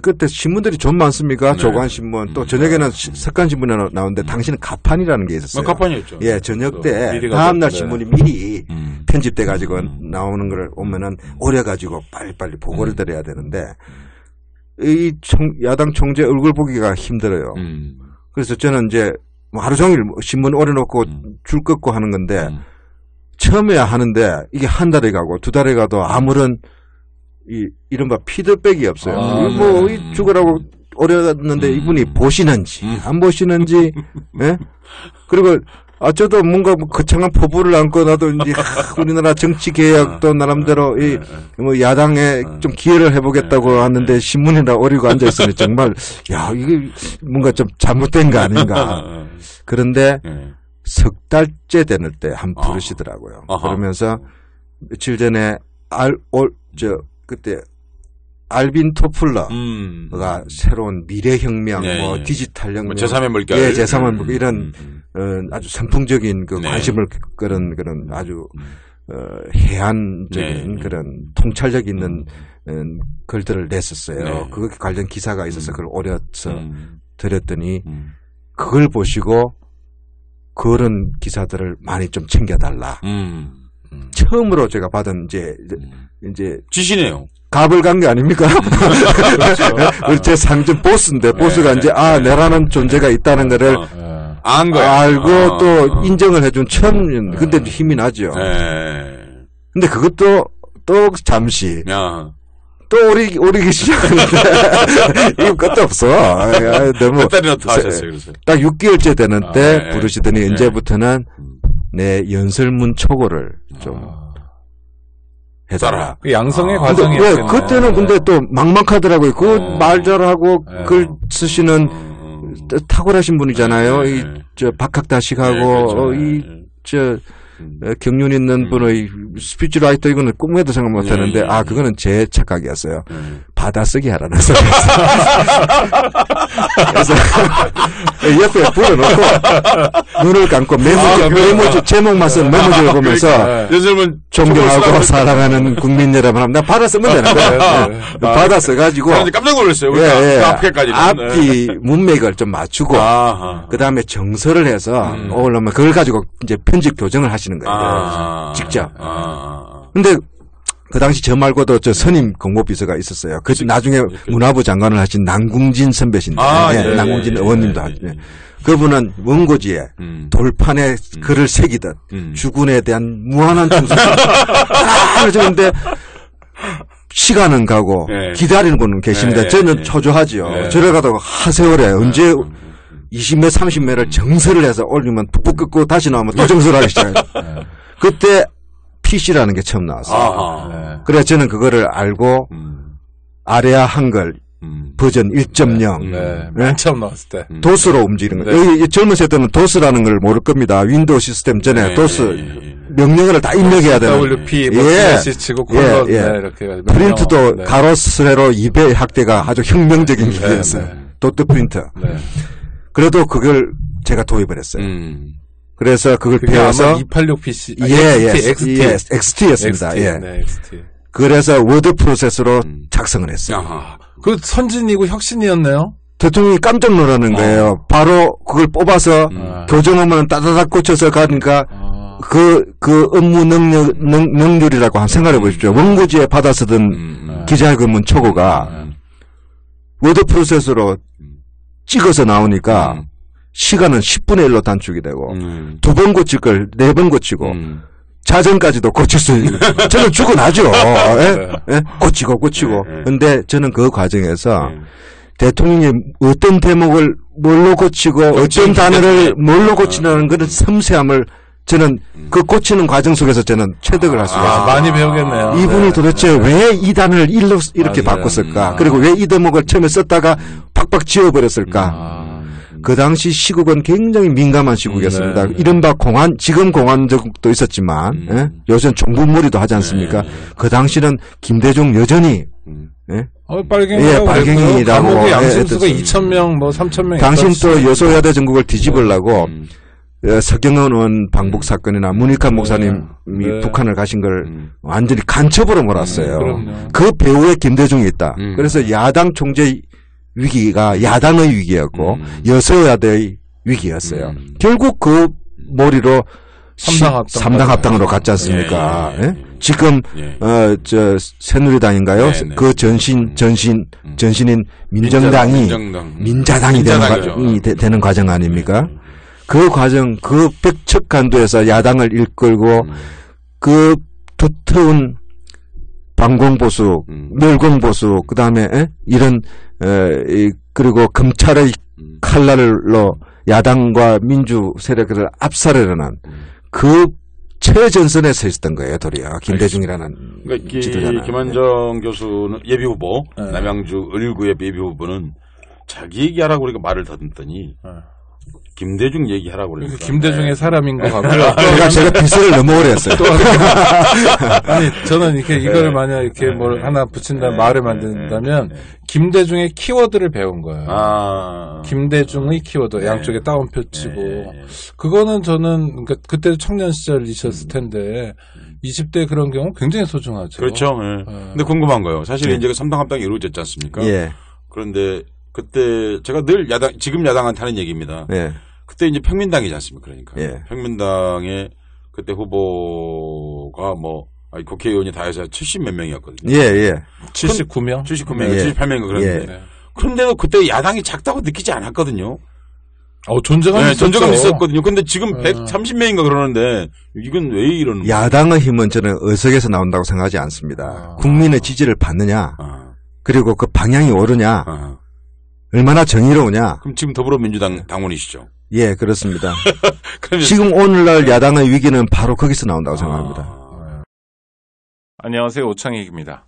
그때 신문들이 좀 많습니까? 조간신문 또 저녁에는 석간신문에 나오는데 당신은 가판이라는 게 있었어요. 가판이었죠. 저녁 때 다음날 신문이 미리 편집돼 가지고 나오는 걸 오면은 오래 가지고 빨리빨리 보고를 드려야 되는데 이 야당 총재 얼굴 보기가 힘들어요. 그래서 저는 이제 뭐 하루 종일 신문 오래 놓고 줄 긋고 하는 건데 처음에 하는데 이게 한 달에 가고 두 달에 가도 아무런 이른바 피드백이 없어요. 뭐 죽으라고 오래 갔는데 이분이 보시는지 안 보시는지, 예? 그리고 저도 뭔가 거창한 포부를 안고 나도 이제 우리나라 정치 개혁도 나름대로 뭐 야당에 좀 기여를 해보겠다고 하는데 신문이나 오리고 앉아 있으니 정말 야 이게 뭔가 좀 잘못된 거 아닌가. 그런데 석 달째 되는 때 한 부르시더라고요. 그러면서 며칠 전에 그때 알빈 토플러가 새로운 미래혁명, 뭐 디지털혁명, 제3의 물결, 예, 제3의 물결 이런 아주 선풍적인 그 관심을 그런 그런 아주 해안적인 그런 통찰력 있는 글들을 냈었어요. 그 관련 기사가 있어서 그걸 오려서 드렸더니 그걸 보시고 그런 기사들을 많이 좀 챙겨달라. 처음으로 제가 받은 이제 지시네요. 갑을 간 게 아닙니까? 그렇죠. 제 상점 보스인데 보스가 이제 내라는 존재가 있다는 거를 안 거야. 알고 또 인정을 해준 처음. 근데 힘이 나죠. 근데 그것도 또 잠시 또 오리기 시작하는데 이거 끝도 없어. 너무 몇 달이나 더 하셨어요. 그래서 딱 6개월째 되는 때 부르시더니 이제부터는 내 연설문 초고를 좀 해달라. 그 양성의 과정이 있어요. 그때는 근데 또 막막하더라고요. 그 말 잘하고 글 쓰시는 탁월하신 분이잖아요. 저 박학다식하고 경륜 있는 분의 스피치라이터 이거는 꿈에도 생각 못했는데 그거는 제 착각이었어요. 받아쓰기 하라는 소리였어요. 그래서 옆에 불어놓고 눈을 감고 메모지 제목만 쓴 메모지를 보면서 존경하고 사랑하는 국민 여러분 하면 내가 받아 쓰면 되는 거예요. 받아 써가지고 깜짝 놀랐어요. 앞에까지 앞뒤 문맥을 좀 맞추고 그 다음에 정서를 해서 오려면 그걸 가지고 이제 편집 교정을 하시는 거예요. 직접. 근데 그 당시 저 말고도 저 선임 공보비서가 있었어요. 그 나중에 문화부 장관을 하신 남궁진 선배신데, 남궁진 의원님도 하시네. 그분은 원고지에 돌판에 글을 새기듯 주군에 대한 무한한 충성. 그런데 시간은 가고 기다리는 분은 계십니다. 저는 초조하지요. 저래가다가 하세월에 언제 20매 30매를 정설을 해서 올리면 푹푹 끓고 다시 나오면 또 정설을 하기 시작해요. 그때 PC라는 게 처음 나왔어요. 그래서 저는 그거를 알고 아레아 한글 버전 1.0 맨 처음 나왔을 때 도스로 움직이는 거예요. 젊은 세대는 도스라는 걸 모를 겁니다. 윈도우 시스템 전에 도스 명령어를 다 입력해야 되는. WP 치고 이렇게 프린트도 가로 세로 2배 확대가 아주 혁명적인 기계였어요. 도트 프린터. 그래도 그걸 제가 도입을 했어요. 그래서 그걸 배워서 286 PC, XT였습니다. XT. 그래서 워드 프로세서로 작성을 했어요. 그 선진이고 혁신이었네요. 대통령이 깜짝 놀라는 거예요. 바로 그걸 뽑아서 교정하면 따다닥 고쳐서 가니까 그 업무 능률이라고 한 생각해 보십시오. 원고지에 받아 쓰던 기자회견문 초고가 워드 프로세서로 찍어서 나오니까 시간은 10분의 1로 단축이 되고 2번 고칠 걸 4번 고치고 자전까지도 고칠 수 있는 저는 죽어나죠. 고치고 근데 저는 그 과정에서 대통령이 어떤 대목을 뭘로 고치고 어떤 단어를 뭘로 고치는 그런 섬세함을 저는 그 고치는 과정 속에서 저는 체득을 할 수가 있어요. 많이 배우겠네요. 이분이 도대체 왜 이 단어를 일로 이렇게 바꿨을까? 그리고 왜 이 대목을 처음에 썼다가 팍팍 지워버렸을까? 그 당시 시국은 굉장히 민감한 시국이었습니다. 이른바 지금 공안적도 있었지만, 요새는 종북몰이도 하지 않습니까? 그 당시는 김대중 여전히, 빨갱이라고. 감옥의 양심수가 2,000명, 3,000명. 당신 또 여소야대 전국을 뒤집으려고, 서경원 의원 방북 사건이나 문익환 목사님이 북한을 가신 걸 완전히 간첩으로 몰았어요. 그 배후에 김대중이 있다. 그래서 야당 총재 위기가 야당의 위기였고 여소야대의 위기였어요. 결국 그 몰이로 삼당 합당으로 갔지 않습니까? 예? 지금 저 새누리당인가요? 그 전신인 민정당이 민자당이 되는 과정 아닙니까? 그 과정, 그 벽척간도에서 야당을 이끌고 그 두터운 반공보수, 멸공보수, 그 다음에 이런 그리고 검찰의 칼날로 야당과 민주 세력을 압살하려는 그 최전선에 서 있었던 거예요, 도리어. 김대중이라는 그러니까 지도자는. 김한정 교수는 예비후보, 남양주 을구의 예비후보는 자기 얘기하라고 우리가 말을 더듬더니 김대중 얘기하라고 그러니까. 김대중의 사람인 것 같고요. 제가 빗을 너무 오래 했어요. 아니, 저는 이걸 만약 이렇게 뭘 하나 붙인다, 말을 만든다면, 김대중의 키워드를 배운 거예요. 김대중의 키워드, 양쪽에 따옴표 치고. 그거는 저는, 그러니까 그때도 청년 시절이셨을 텐데, 20대 그런 경우 굉장히 소중하죠. 그렇죠. 근데 궁금한 거예요. 사실 이제 삼당 합당이 이루어졌지 않습니까? 그런데 그때 제가 늘 지금 야당한테 하는 얘기입니다. 그때 이제 평민당이지 않습니까? 그러니까. 평민당의 그때 후보가 국회의원이 다 해서 70 몇 명이었거든요. 79명? 78명인가 그랬는데. 그런데도 그때 야당이 작다고 느끼지 않았거든요. 존재감이 있었거든요. 근데 지금 130명인가 그러는데 이건 왜 이러는 거예요? 야당의 힘은 저는 의석에서 나온다고 생각하지 않습니다. 국민의 지지를 받느냐, 그리고 그 방향이 옳으냐, 얼마나 정의로우냐. 그럼 지금 더불어민주당 당원이시죠? 예, 그렇습니다. 지금 오늘날 야당의 위기는 바로 거기서 나온다고 생각합니다. 안녕하세요. 오창익입니다.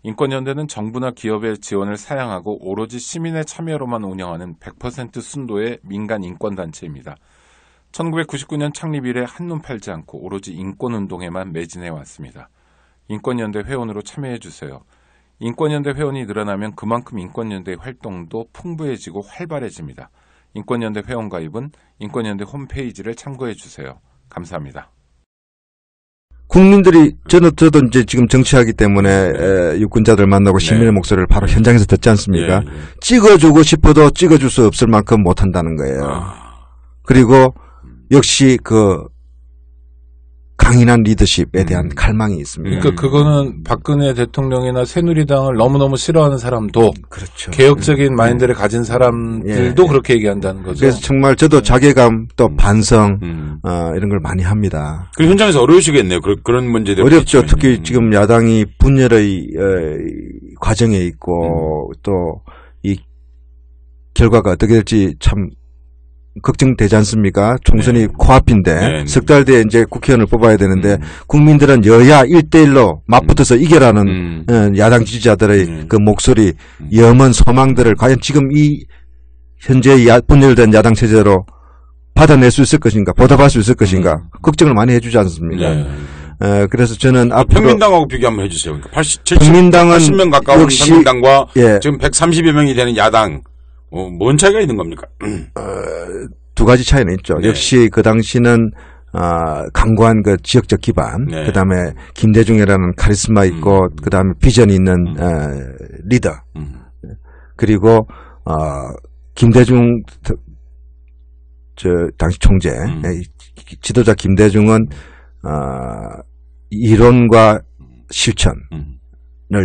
인권연대는 정부나 기업의 지원을 사양하고 오로지 시민의 참여로만 운영하는 100% 순도의 민간 인권단체입니다. 1999년 창립 이래 한눈 팔지 않고 오로지 인권운동에만 매진해 왔습니다. 인권연대 회원으로 참여해주세요. 인권연대 회원이 늘어나면 그만큼 인권연대의 활동도 풍부해지고 활발해집니다. 인권연대 회원 가입은 인권연대 홈페이지를 참고해주세요. 감사합니다. 국민들이 저도 이제 지금 정치하기 때문에 유권자들 만나고 시민의 목소리를 바로 현장에서 듣지 않습니까? 찍어주고 싶어도 찍어줄 수 없을 만큼 못한다는 거예요. 그리고 역시 그 강인한 리더십에 대한 갈망이 있습니다. 그러니까 그거는 박근혜 대통령이나 새누리당을 너무너무 싫어하는 사람도 그렇죠. 개혁적인 마인드를 가진 사람들도 그렇게 얘기한다는 거죠. 그래서 정말 저도 자괴감 또 반성 이런 걸 많이 합니다. 그 현장에서 어려우시겠네요. 그런 문제들 어렵죠. 특히 지금 야당이 분열의 과정에 있고 또 이 결과가 어떻게 될지 참 걱정되지 않습니까? 총선이 코앞인데 석 달 뒤에 이제 국회의원을 뽑아야 되는데 국민들은 여야 1대1로 맞붙어서 이겨라는 야당 지지자들의 그 목소리, 염원, 소망들을 과연 지금 이 현재 분열된 야당 체제로 받아낼 수 있을 것인가, 보답할 수 있을 것인가 걱정을 많이 해주지 않습니까? 그래서 저는 앞으로 평민당하고 비교 한번 해주세요. 그러니까 평민당은 80명 가까운 역시 평민당과 지금 130여 명이 되는 야당. 뭔 차이가 있는 겁니까? 두 가지 차이는 있죠. 역시 그 당시는 강고한 그 지역적 기반, 그 다음에 김대중이라는 카리스마 있고, 그 다음에 비전이 있는 리더, 그리고 김대중 당시 총재, 지도자 김대중은 이론과 실천을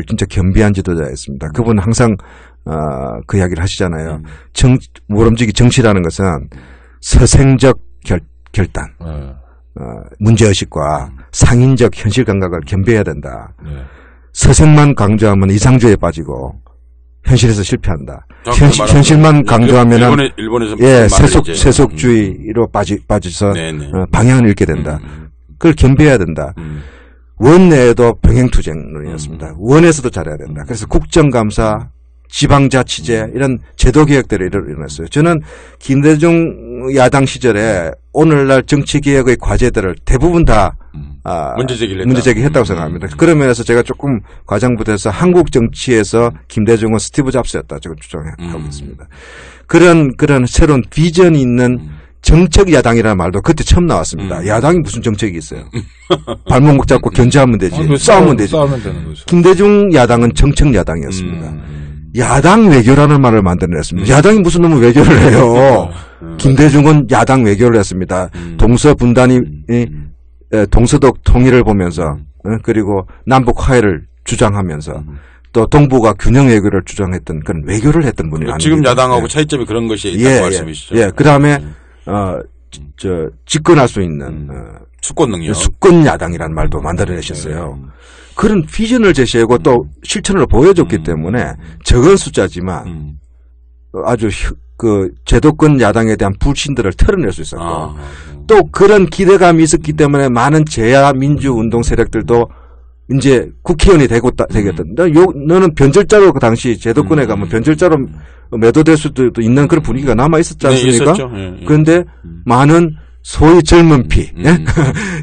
진짜 겸비한 지도자였습니다. 그분은 항상 그 이야기를 하시잖아요. 모름지기 정치라는 것은 서생적 결단, 문제의식과 상인적 현실 감각을 겸비해야 된다. 서생만 강조하면 이상주의에 빠지고 현실에서 실패한다. 현실만 강조하면은 세속주의로 빠져서 방향을 잃게 된다. 그걸 겸비해야 된다. 원내에도 병행투쟁론이었습니다. 원에서도 잘해야 된다. 그래서 국정감사, 지방자치제 이런 제도개혁들이 일어났어요. 저는 김대중 야당 시절에 오늘날 정치개혁의 과제들을 대부분 다 문제제기했다고 생각합니다. 그런 면에서 제가 조금 과장부터해서 한국 정치에서 김대중은 스티브 잡스였다 저거 주장하고 있습니다. 그런 새로운 비전이 있는 정책 야당이라는 말도 그때 처음 나왔습니다. 야당이 무슨 정책이 있어요? 발목 잡고 견제하면 되지. 싸우면 되지. 싸우면 되는 거죠. 김대중 야당은 정책 야당이었습니다. 야당 외교라는 말을 만들어냈습니다. 야당이 무슨 놈의 외교를 해요. 김대중은 야당 외교를 했습니다. 동서분단이 동서독 통일을 보면서 그리고 남북 화해를 주장하면서 또 동북아 균형 외교를 주장했던 그런 외교를 했던 분이 아닙니다. 지금 야당하고 차이점이 그런 것이 있다는 말씀이시죠. 예. 그다음에 집권할 수 있는 수권 능력, 수권 야당이라는 말도 만들어내셨어요. 그런 비전을 제시하고 또 실천을 보여줬기 때문에 적은 숫자지만 아주 그 제도권 야당에 대한 불신들을 털어낼 수 있었고 또 그런 기대감이 있었기 때문에 많은 제야 민주 운동 세력들도 이제 국회의원이 되겠다. 너는 변절자로 그 당시 제도권에 가면 변절자로 매도될 수도 있는 그런 분위기가 남아 있었지 않습니까? 그런데 많은 소위 젊은 피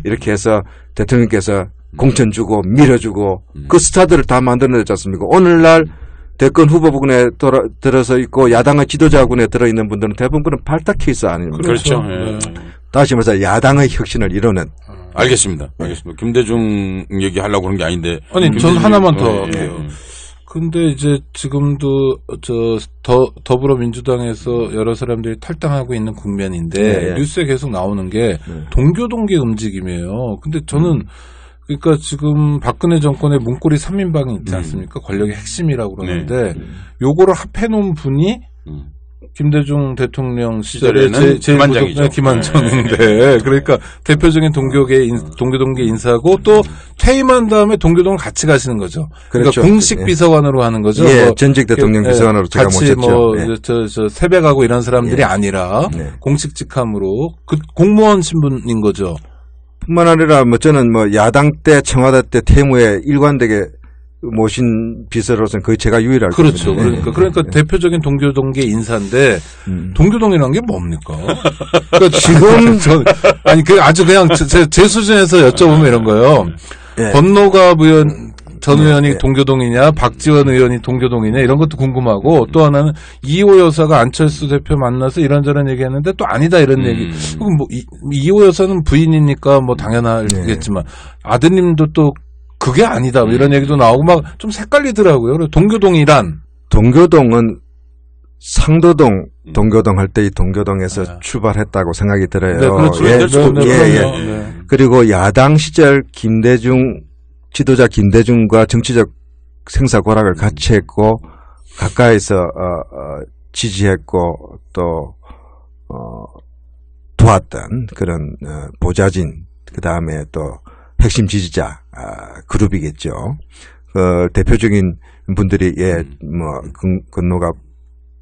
이렇게 해서 대통령께서 공천 주고 밀어주고 그 스타들을 다 만들어냈지 않습니까? 오늘날 대권 후보군에 들어서 있고 야당의 지도자군에 들어있는 분들은 대부분 그런 발탁 케이스 아닙니까? 그렇죠. 다시 말해서 야당의 혁신을 이루는. 알겠습니다. 김대중 얘기하려고 그런 게 아닌데. 아니, 전 하나만 더 할게요. 근데 이제 지금도 더불어민주당에서 여러 사람들이 탈당하고 있는 국면인데 뉴스에 계속 나오는 게 동교동계 움직임이에요. 근데 저는 그러니까 지금 박근혜 정권의 문고리 3인방이 있지 않습니까? 권력의 핵심이라고 그러는데 요거를 합해놓은 분이 김대중 대통령 시절에는 김한장이죠. 김한장인데 그러니까 대표적인 동교동계 인사고 또 퇴임한 다음에 동교동을 같이 가시는 거죠. 그러니까 그렇죠. 공식 비서관으로 하는 거죠. 전직 대통령 비서관으로 제가 같이 모셨죠. 저 세배가고 이런 사람들이 아니라 공식 직함으로 그 공무원 신분인 거죠. 뿐만 아니라 저는 야당 때 청와대 때 퇴무에 일관되게 모신 비서로서는 거의 제가 유일할 그렇죠. 그러니까 대표적인 동교동계 인사인데 동교동이라는 게 뭡니까? 그러니까 지금 아니 아주 그냥 제 수준에서 여쭤보면 이런 거예요. 권노갑 전 의원이 동교동이냐, 박지원 의원이 동교동이냐 이런 것도 궁금하고 또 하나는 이호 여사가 안철수 대표 만나서 이런저런 얘기했는데 또 아니다 이런 얘기. 그럼 이호 여사는 부인이니까 당연하겠지만 아드님도 또 그게 아니다 이런 얘기도 나오고 막 좀 헷갈리더라고요. 동교동은 상도동 동교동 할 때 이 동교동에서 출발했다고 생각이 들어요. 네, 그렇죠. 그리고 야당 시절 지도자 김대중과 정치적 생사고락을 같이 했고 가까이서 지지했고 또 도왔던 그런 보좌진 그다음에 또 핵심 지지자 그룹이겠죠. 대표적인 분들이 권노갑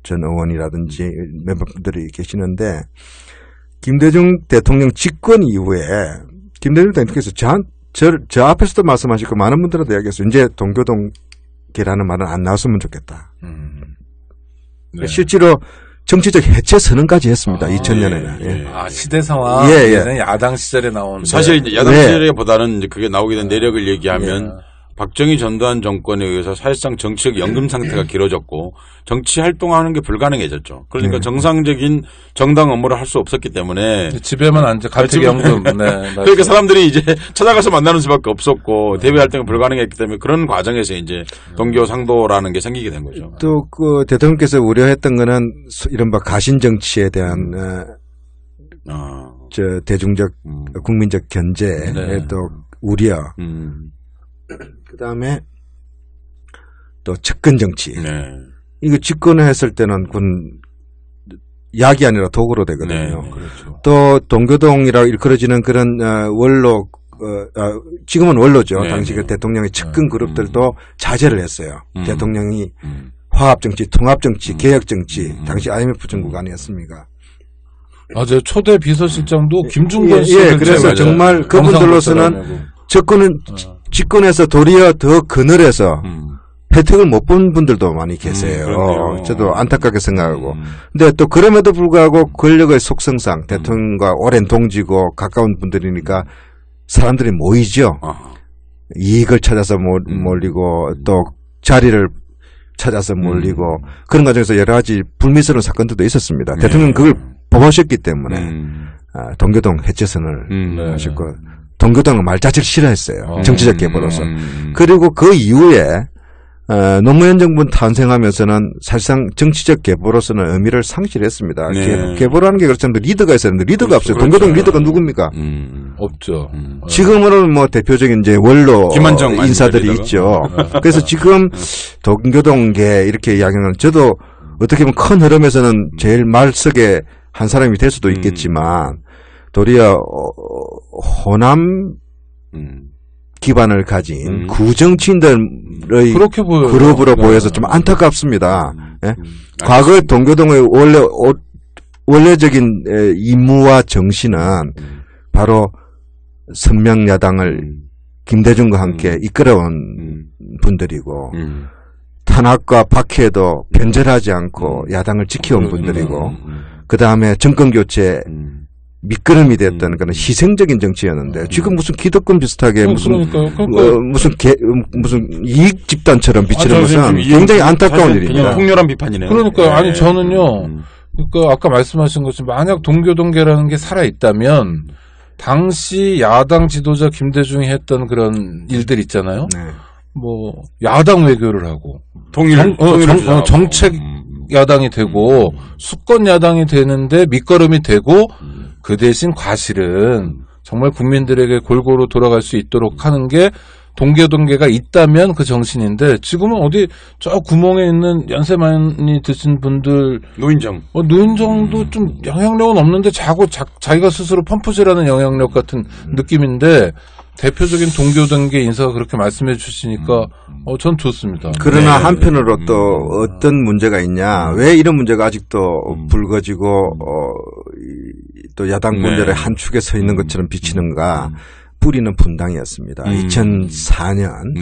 전 의원이라든지 몇몇 분들이 계시는데 김대중 대통령 집권 이후에 김대중 대통령께서 저 앞에서도 말씀하시고 많은 분들한테 이야기했어요. 이제 동교동계라는 말은 안 나왔으면 좋겠다. 네. 실제로 정치적 해체 선언까지 했습니다. 2000년에는. 시대 상황에는 야당 시절에 나온. 사실 이제 야당 시절에보다는 이제 그게 나오게 된 내력을 얘기하면 박정희 전두환 정권에 의해서 사실상 정치적 연금 상태가 길어졌고 정치 활동하는 게 불가능해졌죠. 그러니까 정상적인 정당 업무를 할 수 없었기 때문에 집에만 앉아 가택연금. 그러니까 사람들이 이제 찾아가서 만나는 수밖에 없었고 대외 활동이 불가능했기 때문에 그런 과정에서 이제 동교 상도라는 게 생기게 된 거죠. 또 그 대통령께서 우려했던 거는 이른바 가신 정치에 대한 대중적 국민적 견제에 또 우려. 그다음에 또 측근 정치. 이거 집권했을 때는 약이 아니라 독으로 되거든요. 그렇죠. 또 동교동이라고 일컬어지는 그런 원로 지금은 원로죠. 당시 그 대통령의 측근 그룹들도 자제를 했어요. 대통령이 화합 정치, 통합 정치, 개혁 정치. 당시 IMF 정국 아니었습니까? 맞아요. 초대 비서실장도 김중건 씨. 그래서 정말 그분들로서는 집권에서 도리어 더 그늘에서 혜택을 못 본 분들도 많이 계세요. 저도 안타깝게 생각하고. 근데 또 그럼에도 불구하고 권력의 속성상 대통령과 오랜 동지고 가까운 분들이니까 사람들이 모이죠. 이익을 찾아서 몰리고 또 자리를 찾아서 몰리고 그런 과정에서 여러 가지 불미스러운 사건들도 있었습니다. 대통령은 그걸 보셨기 때문에 동교동 해체선을 하셨고 동교동은 말 자체를 싫어했어요. 정치적 계보로서. 그리고 그 이후에 노무현 정부 탄생하면서는 사실상 정치적 계보로서는 의미를 상실했습니다. 네. 계보라는 게 그렇잖아요. 리더가 있어야 하는데 리더가 없어요. 그렇죠. 동교동 리더가 누굽니까? 없죠. 지금은 뭐 대표적인 이제 원로 김한정 인사들이 있죠. 그래서 지금 동교동계 이렇게 이야기하는 저도 어떻게 보면 큰 흐름에서는 제일 말석에 한 사람이 될 수도 있겠지만 도리어 호남 기반을 가진 구정치인들의 그렇게 보여요. 그룹으로 네. 보여서 좀 안타깝습니다. 예? 과거 동교동의 원래적인 임무와 정신은 바로 선명야당을 김대중과 함께 이끌어온 분들이고 탄압과 박해도 변절하지 않고 야당을 지켜온 분들이고 그 다음에 정권교체 밑거름이 됐던 그런 희생적인 정치였는데 지금 무슨 기득권 비슷하게 무슨 이익 집단처럼 비치는 것은 굉장히 안타까운 일입니다. 그냥 폭렬한 비판이네요. 그러니까요. 네. 아니 저는요. 그러니까 아까 말씀하신 것처럼 만약 동교동계라는 게 살아 있다면 당시 야당 지도자 김대중이 했던 그런 일들 있잖아요. 네. 뭐 야당 외교를 하고 정책 야당이 되고 수권 야당이 되는데 밑거름이 되고 그 대신 과실은 정말 국민들에게 골고루 돌아갈 수 있도록 하는 게 동교동계가 있다면 그 정신인데 지금은 어디 저 구멍에 있는 연세 많이 드신 분들 노인정도 좀 영향력은 없는데 자기가 스스로 펌프질하는 영향력 같은 느낌인데 대표적인 동교동계 인사가 그렇게 말씀해 주시니까 전 좋습니다. 그러나 한편으로 또 어떤 문제가 있냐, 왜 이런 문제가 아직도 불거지고 또 야당 분들의 한 축에 서 있는 것처럼 비치는가. 뿌리는 분당이었습니다. 2004년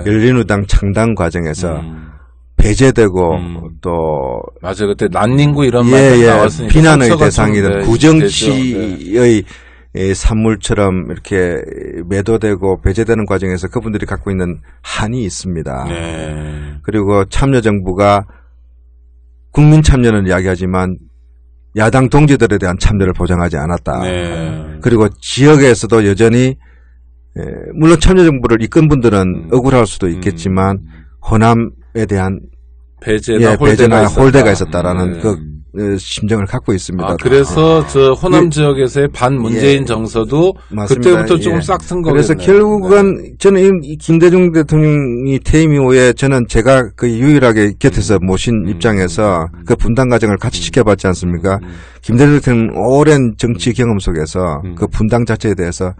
열린우당 창당 과정에서 배제되고 또 맞아요. 그때 난닝구 이런 말이 나왔으니까 비난의 대상이던 구정치의 산물처럼 이렇게 매도되고 배제되는 과정에서 그분들이 갖고 있는 한이 있습니다. 그리고 참여정부가 국민 참여는 이야기하지만 야당 동지들에 대한 참여를 보장하지 않았다. 그리고 지역에서도 여전히 물론 참여정부를 이끈 분들은 억울할 수도 있겠지만 호남에 대한 배제나 홀대가 있었다라는 그 심정을 갖고 있습니다. 그래서 저 호남 지역에서의 반문재인 정서도 맞습니다. 그때부터 조금 싹 쓴 거겠네요. 그래서 결국은 저는 이 김대중 대통령이 퇴임 이후에 저는 제가 그 유일하게 곁에서 모신 입장에서 그 분당 과정을 같이 지켜봤지 않습니까? 김대중 대통령 오랜 정치 경험 속에서 그 분당 자체에 대해서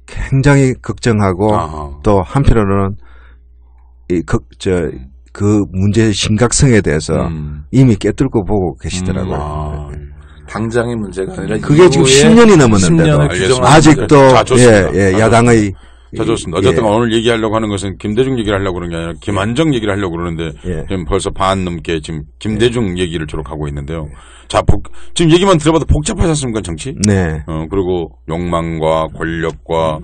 굉장히 걱정하고 또 한편으로는 그 문제의 심각성에 대해서 이미 깨뚫고 보고 계시더라고요. 당장의 문제가 아니라 그게 지금 10년이 넘었는데도 아직도 야당의 자, 좋습니다. 어쨌든 오늘 얘기하려고 하는 것은 김대중 얘기를 하려고 그러는 게 아니라 김한정 얘기를 하려고 그러는데 지금 벌써 반 넘게 지금 김대중 얘기를 주로 하고 있는데요. 자, 지금 얘기만 들어봐도 복잡하셨습니까, 정치? 네. 그리고 욕망과 권력과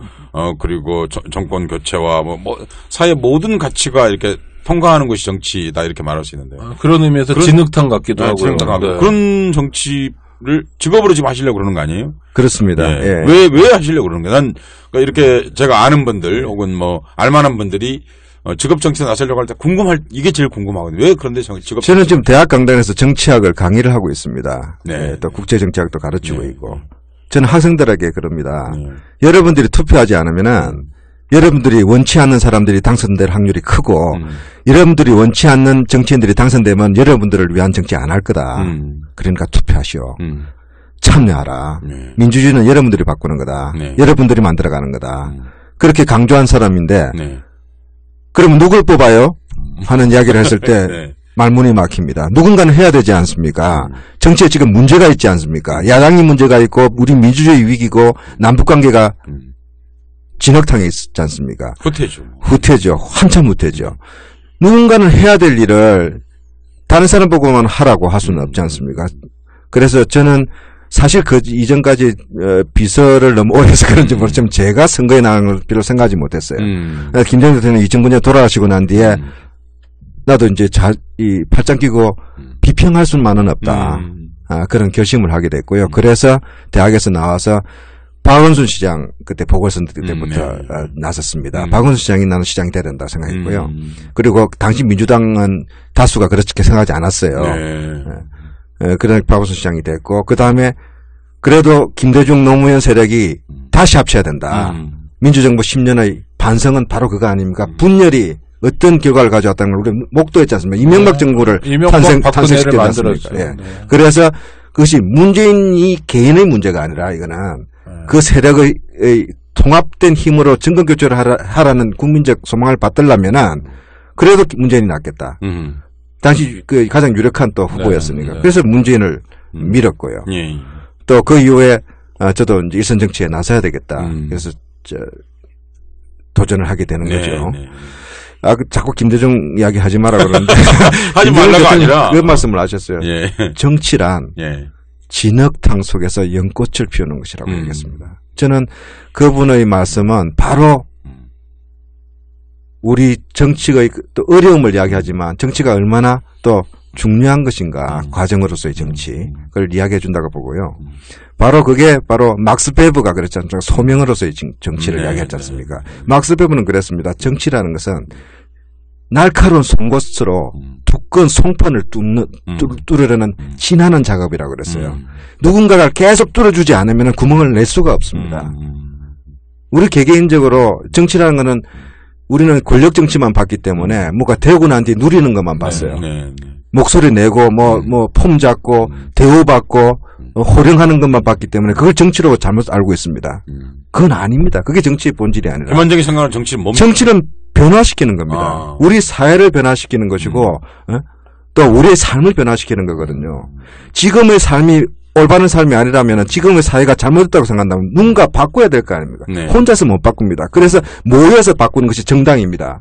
그리고 정권 교체와 뭐 사회 모든 가치가 이렇게 통과하는 것이 정치다 이렇게 말할 수 있는데요. 그런 의미에서 진흙탕 같기도 하고요. 그런 정치를 직업으로 지금 하시려고 그러는 거 아니에요? 그렇습니다. 왜 하시려고 그러는 거예요? 난 이렇게 제가 아는 분들 혹은 뭐 알만한 분들이 직업 정치에 나서려고 할 때 이게 제일 궁금하거든요. 왜 그런데 직업 저는 지금 대학 강단에서 정치학을 강의를 하고 있습니다. 또 국제정치학도 가르치고 있고 저는 학생들에게 그럽니다. 여러분들이 투표하지 않으면은 여러분들이 원치 않는 사람들이 당선될 확률이 크고 여러분들이 원치 않는 정치인들이 당선되면 여러분들을 위한 정치 안 할 거다. 그러니까 투표하시오. 참여하라. 민주주의는 여러분들이 바꾸는 거다. 여러분들이 만들어가는 거다. 그렇게 강조한 사람인데 그러면 누굴 뽑아요? 하는 이야기를 했을 때 말문이 막힙니다. 누군가는 해야 되지 않습니까? 정치에 지금 문제가 있지 않습니까? 야당이 문제가 있고 우리 민주주의 위기고 남북관계가 진흙탕에 있지 않습니까? 후퇴죠. 한참 후퇴죠. 누군가는 해야 될 일을 다른 사람 보고만 하라고 할 수는 없지 않습니까? 그래서 저는 사실 그 이전까지 비서를 너무 오래 해서 그런지 모르지만 제가 선거에 나갈 필요 생각하지 못했어요. 김대중 대통령이 2009년 돌아가시고 난 뒤에 나도 이제 이 팔짱 끼고 비평할 수만은 없다. 그런 결심을 하게 됐고요. 그래서 대학에서 나와서 박원순 시장 그때 보궐선거 때부터 나섰습니다. 박원순 시장이 나는 시장이 돼야 된다 생각했고요. 그리고 당시 민주당은 다수가 그렇게 생각하지 않았어요. 그러니까 박원순 시장이 됐고 그 다음에 그래도 김대중 노무현 세력이 다시 합쳐야 된다. 민주정부 10년의 반성은 바로 그거 아닙니까? 분열이 어떤 결과를 가져왔다는 걸 우리가 목도했지 않습니까? 이명박 정부를 탄생시켰지 않습니까? 예. 그래서 그것이 문재인이 개인의 문제가 아니라 이거는 그 세력의 통합된 힘으로 정권교체를 하라는 국민적 소망을 받들려면은 그래도 문재인이 낫겠다. 당시 그 가장 유력한 또 후보였으니까. 그래서 문재인을 밀었고요. 또 그 이후에 저도 이제 일선 정치에 나서야 되겠다. 그래서 도전을 하게 되는 거죠. 자꾸 김대중 이야기 하지 마라 그러는데. 하지 말라가 아니라. 그 말씀을 하셨어요. 정치란 진흙탕 속에서 연꽃을 피우는 것이라고 얘기했습니다. 저는 그분의 말씀은 바로 우리 정치의 또 어려움을 이야기하지만 정치가 얼마나 또 중요한 것인가 과정으로서의 정치 그걸 이야기해 준다고 보고요. 바로 그게 바로 막스 베버가 그랬지 않습니까? 소명으로서의 정치를 이야기했지 않습니까? 막스 베버는 그랬습니다. 정치라는 것은 날카로운 송곳으로 두꺼운 송편을 뚫으려는 진하는 작업이라고 그랬어요. 누군가가 계속 뚫어주지 않으면 구멍을 낼 수가 없습니다. 우리 개개인적으로 정치라는 것은 우리는 권력 정치만 봤기 때문에 뭐가 되고 난 뒤 누리는 것만 봤어요. 목소리 내고 폼 잡고 대우받고 호령하는 것만 봤기 때문에 그걸 정치로 잘못 알고 있습니다. 그건 아닙니다. 그게 정치의 본질이 아니라. 기본적인 생각은 정치는 뭡니까? 정치는 변화시키는 겁니다. 우리 사회를 변화시키는 것이고 또 우리의 삶을 변화시키는 거거든요. 지금의 삶이 올바른 삶이 아니라면 지금의 사회가 잘못됐다고 생각한다면 뭔가 바꿔야 될 거 아닙니까? 혼자서 못 바꿉니다. 그래서 모여서 바꾸는 것이 정당입니다.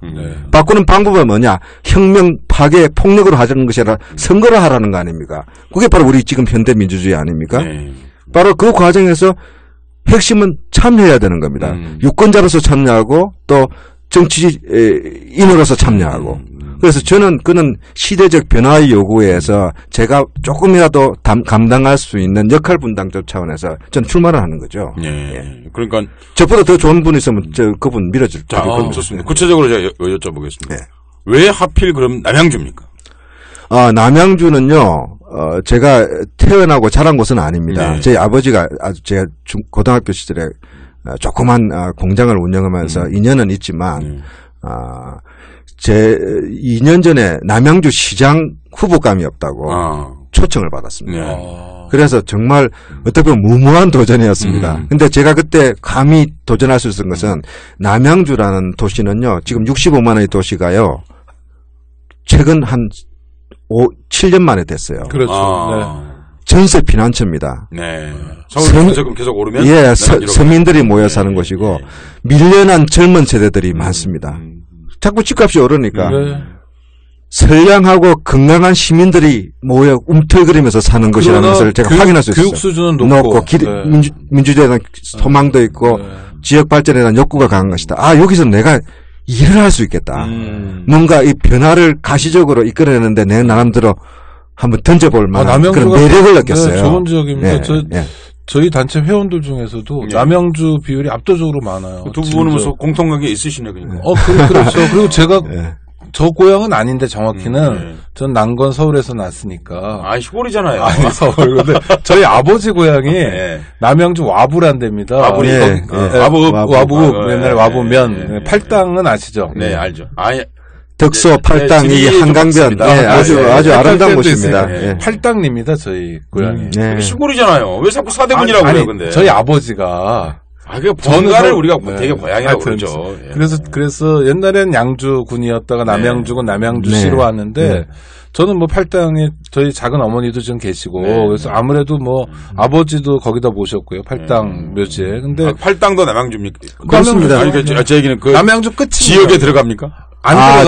바꾸는 방법은 뭐냐? 혁명, 파괴, 폭력으로 하자는 것이 아니라 선거를 하라는 거 아닙니까? 그게 바로 우리 지금 현대 민주주의 아닙니까? 바로 그 과정에서 핵심은 참여해야 되는 겁니다. 유권자로서 참여하고 또 정치인으로서 참여하고. 그래서 저는 그는 시대적 변화의 요구에서 제가 조금이라도 감당할 수 있는 역할 분담적 차원에서 저는 출마를 하는 거죠. 그러니까 저보다 더 좋은 분이 있으면 그분 밀어줄. 자, 좋습니다. 구체적으로 제가 여쭤보겠습니다. 왜 하필 그럼 남양주입니까? 남양주는요. 제가 태어나고 자란 곳은 아닙니다. 저희 아버지가 제가 고등학교 시절에 조그만 공장을 운영하면서 인연은 있지만 제 2년 전에 남양주 시장 후보감이 없다고 초청을 받았습니다. 그래서 정말 어떻게 보면 무모한 도전이었습니다. 근데 제가 그때 감히 도전할 수 있었던 것은 남양주라는 도시는요. 지금 65만의 도시가요. 최근 한 7년 만에 됐어요. 그렇죠. 전세 피난처입니다. 서울 계속 오르면 서민들이 모여 사는 곳이고 밀려난 젊은 세대들이 많습니다. 자꾸 집값이 오르니까 선량하고 건강한 시민들이 모여 움틀거리면서 사는 것이라는 것을 제가 확인할 수 있어요. 교육 수준은 높고 민주주의에 대한 소망도 있고 지역 발전에 대한 욕구가 강한 것이다. 여기서 내가 일을 할 수 있겠다. 뭔가 이 변화를 가시적으로 이끌어내는데 내 나름대로 한번 던져볼 만한 그런 매력을 느꼈어요. 좋은 지역입니다. 저희 단체 회원들 중에서도 남양주 비율이 압도적으로 많아요. 두 분은 무슨 공통관계 있으시네, 그러니까. 그렇죠. 그리고 제가 저 고향은 아닌데 정확히는 전 난건 서울에서 났으니까. 시골이잖아요. 아니, 서울. 근데 저희 아버지 고향이 남양주 와부란 데입니다. 와부. 옛날에 와부면 팔당은 아시죠? 네, 알죠. 덕소, 팔당, 이 한강변, 아주 아름다운 곳입니다. 팔당입니다, 저희 고향이. 시골이잖아요. 왜 자꾸 사대문이라고 그래요, 근데? 저희 아버지가. 그 본가를 우리가 되게 고향이라고 그러죠. 그래서 옛날엔 양주군이었다가 남양주군 남양주시로 왔는데, 저는 팔당에 저희 작은 어머니도 좀 계시고, 그래서 아무래도 아버지도 거기다 모셨고요, 팔당 묘지에. 근데. 팔당도 남양주입니까? 그렇습니다. 제 얘기는 남양주 끝이. 지역에 들어갑니까?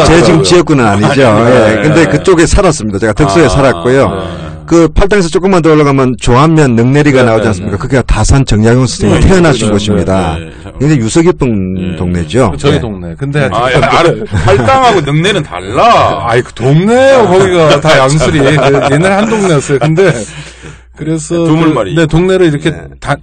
제 지금 지역구는 아니죠. 근데 그쪽에 살았습니다. 제가 덕소에 살았고요. 그 팔당에서 조금만 더 올라가면 조안면 능내리가 나오지 않습니까? 그게 다산 정약용 선생님이 태어나신 곳입니다. 굉장히 유서 깊은 동네죠. 저희 동네. 근데 팔당하고 능내는 달라. 그 동네예요. 거기가 다 양수리. 옛날 한 동네였어요. 근데 그래서 두물머리. 네, 동네를 이렇게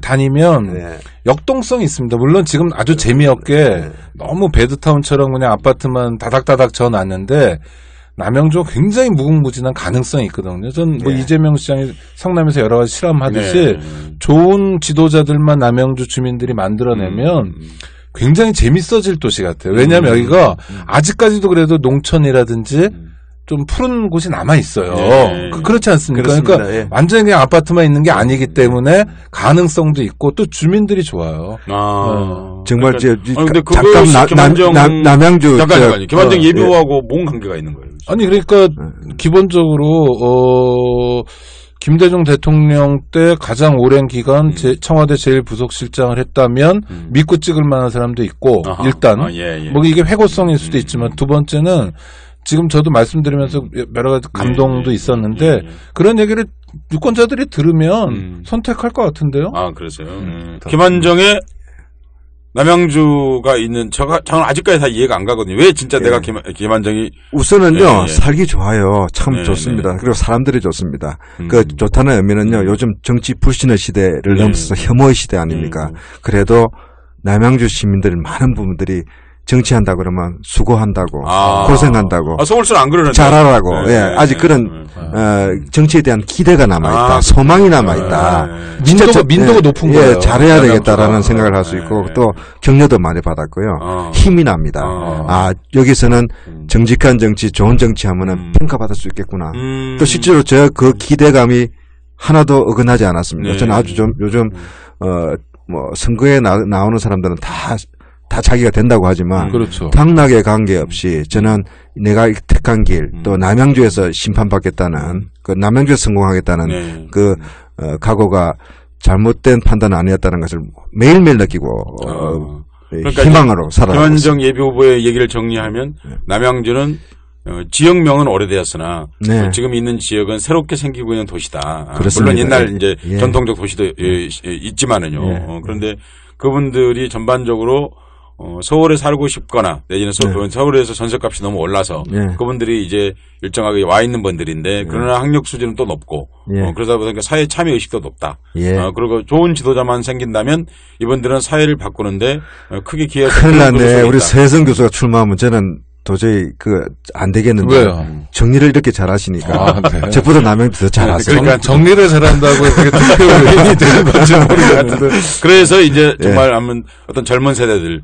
다니면 역동성이 있습니다. 물론 지금 아주 재미없게 너무 배드타운처럼 그냥 아파트만 다닥다닥 져놨는데 남양주가 굉장히 무궁무진한 가능성이 있거든요. 전 뭐 이재명 시장이 성남에서 여러 가지 실험하듯이 좋은 지도자들만 남양주 주민들이 만들어내면 굉장히 재밌어질 도시 같아요. 왜냐하면 여기가 아직까지도 그래도 농촌이라든지 좀 푸른 곳이 남아 있어요. 그렇지 않습니까? 그렇습니다. 그러니까 완전히 그냥 아파트만 있는 게 아니기 때문에 가능성도 있고 또 주민들이 좋아요. 정말 근데 잠깐 남양주 잠깐만요. 김한정 예비후보하고 뭔 관계가 있는 거예요? 아니 그러니까 기본적으로 김대중 대통령 때 가장 오랜 기간 청와대 제1부속실장을 했다면 믿고 찍을 만한 사람도 있고 일단 뭐 이게 회고성일 수도 있지만 두 번째는 지금 저도 말씀드리면서 여러 가지 감동도 있었는데 그런 얘기를 유권자들이 들으면 선택할 것 같은데요. 아, 그러세요. 김한정의 남양주가 있는 저는 아직까지 다 이해가 안 가거든요. 왜 진짜 내가 김한정이 우선은요 살기 좋아요. 참 좋습니다. 그리고 사람들이 좋습니다. 그 좋다는 의미는요. 요즘 정치 불신의 시대를 넘어서 혐오의 시대 아닙니까? 그래도 남양주 시민들 많은 부분들이 정치한다 그러면 수고한다고 고생한다고 서울시는 안 그러는데 잘하라고 아직 그런 정치에 대한 기대가 남아있다. 소망이 남아있다. 민도가 높은 거예요. 잘해야 되겠다라는 생각을 할 수 있고 또 격려도 많이 받았고요. 힘이 납니다. 여기서는 정직한 정치 좋은 정치하면은 평가받을 수 있겠구나. 또 실제로 저 그 기대감이 하나도 어긋나지 않았습니다. 저는 아주 좀 요즘 뭐 선거에 나오는 사람들은 다 자기가 된다고 하지만 그렇죠. 당락에 관계없이 저는 내가 택한 길 또 남양주에서 심판받겠다는 그 남양주에서 성공하겠다는 그 각오가 잘못된 판단은 아니었다는 것을 매일매일 느끼고 그러니까 희망으로 살아가고 김한정 예비후보의 얘기를 정리하면 남양주는 지역명은 오래되었으나 지금 있는 지역은 새롭게 생기고 있는 도시다. 그렇습니다. 물론 옛날 이제 전통적 도시도 있지만은요. 그런데 그분들이 전반적으로 서울에 살고 싶거나 내지는 서울에서 전셋값이 너무 올라서 그분들이 이제 일정하게 와 있는 분들인데 그러나 학력 수준은 또 높고 그러다 보니까 사회 참여 의식도 높다. 그리고 좋은 지도자만 생긴다면 이분들은 사회를 바꾸는데 크게 기여할 큰일 났네. 우리 서혜성 교수가 출마하면 저는 도저히 안 되겠는데. 왜요? 정리를 이렇게 잘하시니까. 네. 저보다 남양주 더 잘하세요. 그러니까 정리를 잘한다고 그렇게 투표인이 되는 건지 모르겠는데. 그래서 이제 정말 어떤 젊은 세대들